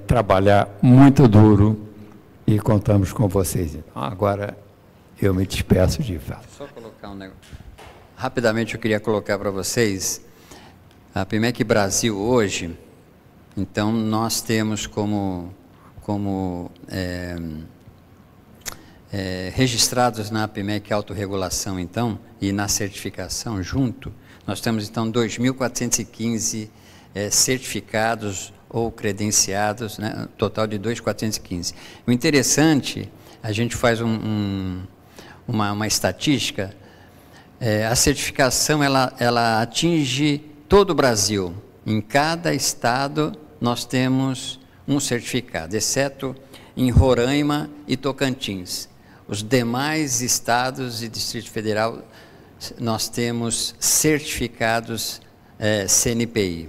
trabalhar muito duro e contamos com vocês. Então, agora eu me despeço de fato. Só colocar um negócio. Rapidamente eu queria colocar para vocês a PIMEC Brasil hoje. Então, nós temos como registrados na PIMEC Autorregulação, então, e na certificação junto, nós temos, então, 2.415 certificados ou credenciados, né, total de 2.415. O interessante, a gente faz uma estatística, a certificação, ela atinge todo o Brasil. Em cada estado, nós temos um certificado, exceto em Roraima e Tocantins. Os demais estados e Distrito Federal, nós temos certificados CNPI.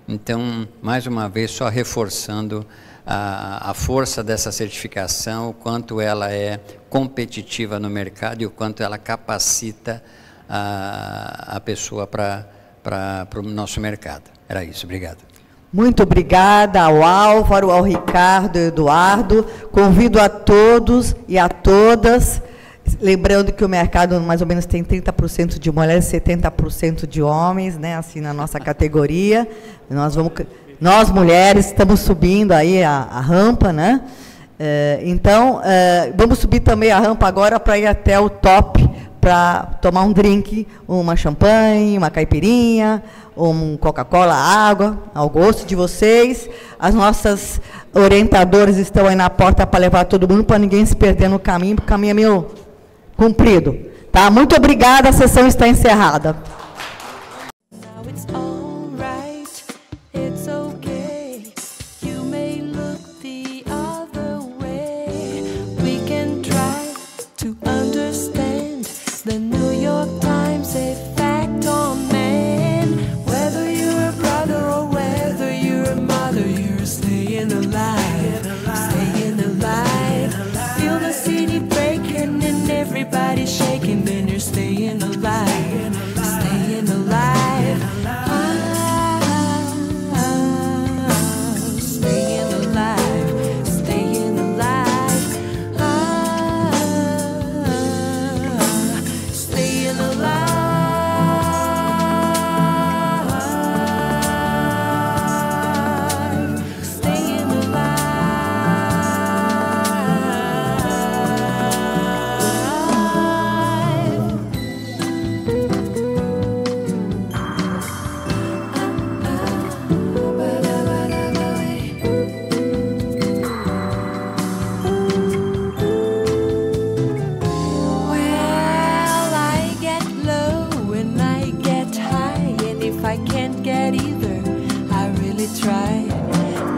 Então, mais uma vez, só reforçando a força dessa certificação, o quanto ela é competitiva no mercado e o quanto ela capacita a pessoa para o nosso mercado. Era isso, obrigado. Muito obrigada ao Álvaro, ao Ricardo, ao Eduardo. Convido a todos e a todas, lembrando que o mercado mais ou menos tem 30% de mulheres, 70% de homens, né, assim na nossa categoria. Nós mulheres estamos subindo aí a rampa, né? Então, vamos subir também a rampa agora para ir até o top, para tomar um drink, uma champanhe, uma caipirinha, um Coca-Cola, água, ao gosto de vocês. As nossas orientadoras estão aí na porta para levar todo mundo, para ninguém se perder no caminho, porque o caminho é meio comprido. Tá? Muito obrigada, a sessão está encerrada. Everybody shaking, then you're staying alive. forget either. I really tried.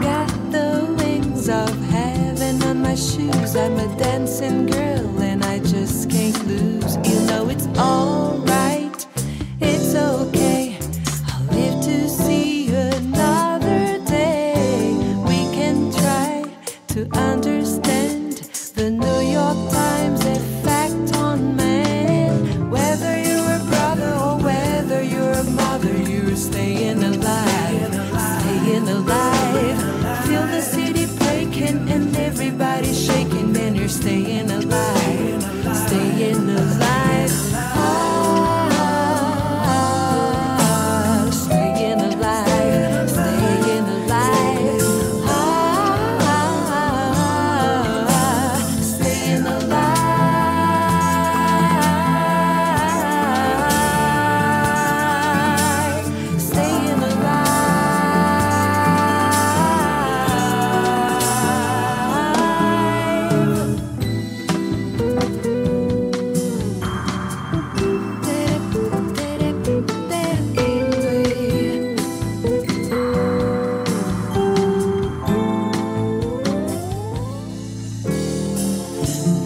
Got the wings of heaven on my shoes. I'm a dancing girl and I just can't lose. You know it's alright, it's okay. I'll live to see another day. We can try to understand the New York Times effect on man. Whether you're a brother or whether you're a mother, you're staying alive, staying alive. Feel the city breaking and everybody shaking, and you're staying alive, staying alive. Staying alive, staying alive. Staying alive, staying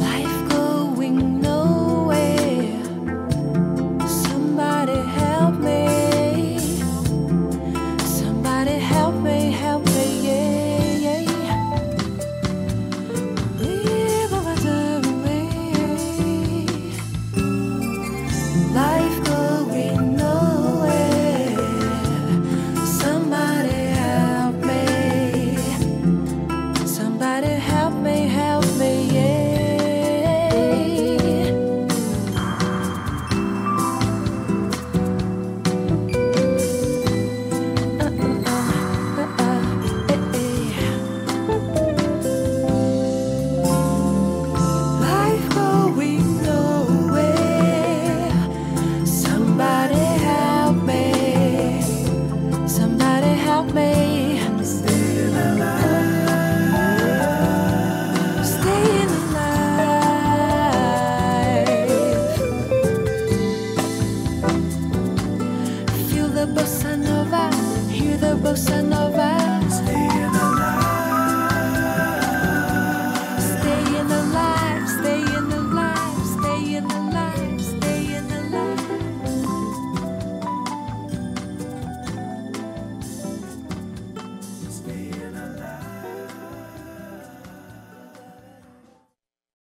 life going nowhere. Somebody help me. Somebody help me, yeah, yeah. Life going nowhere. Somebody help me. Somebody help me, yeah. Life going nowhere. Somebody help me. Somebody help me. Staying alive. Staying alive. Feel the bossa nova, hear the bossa nova.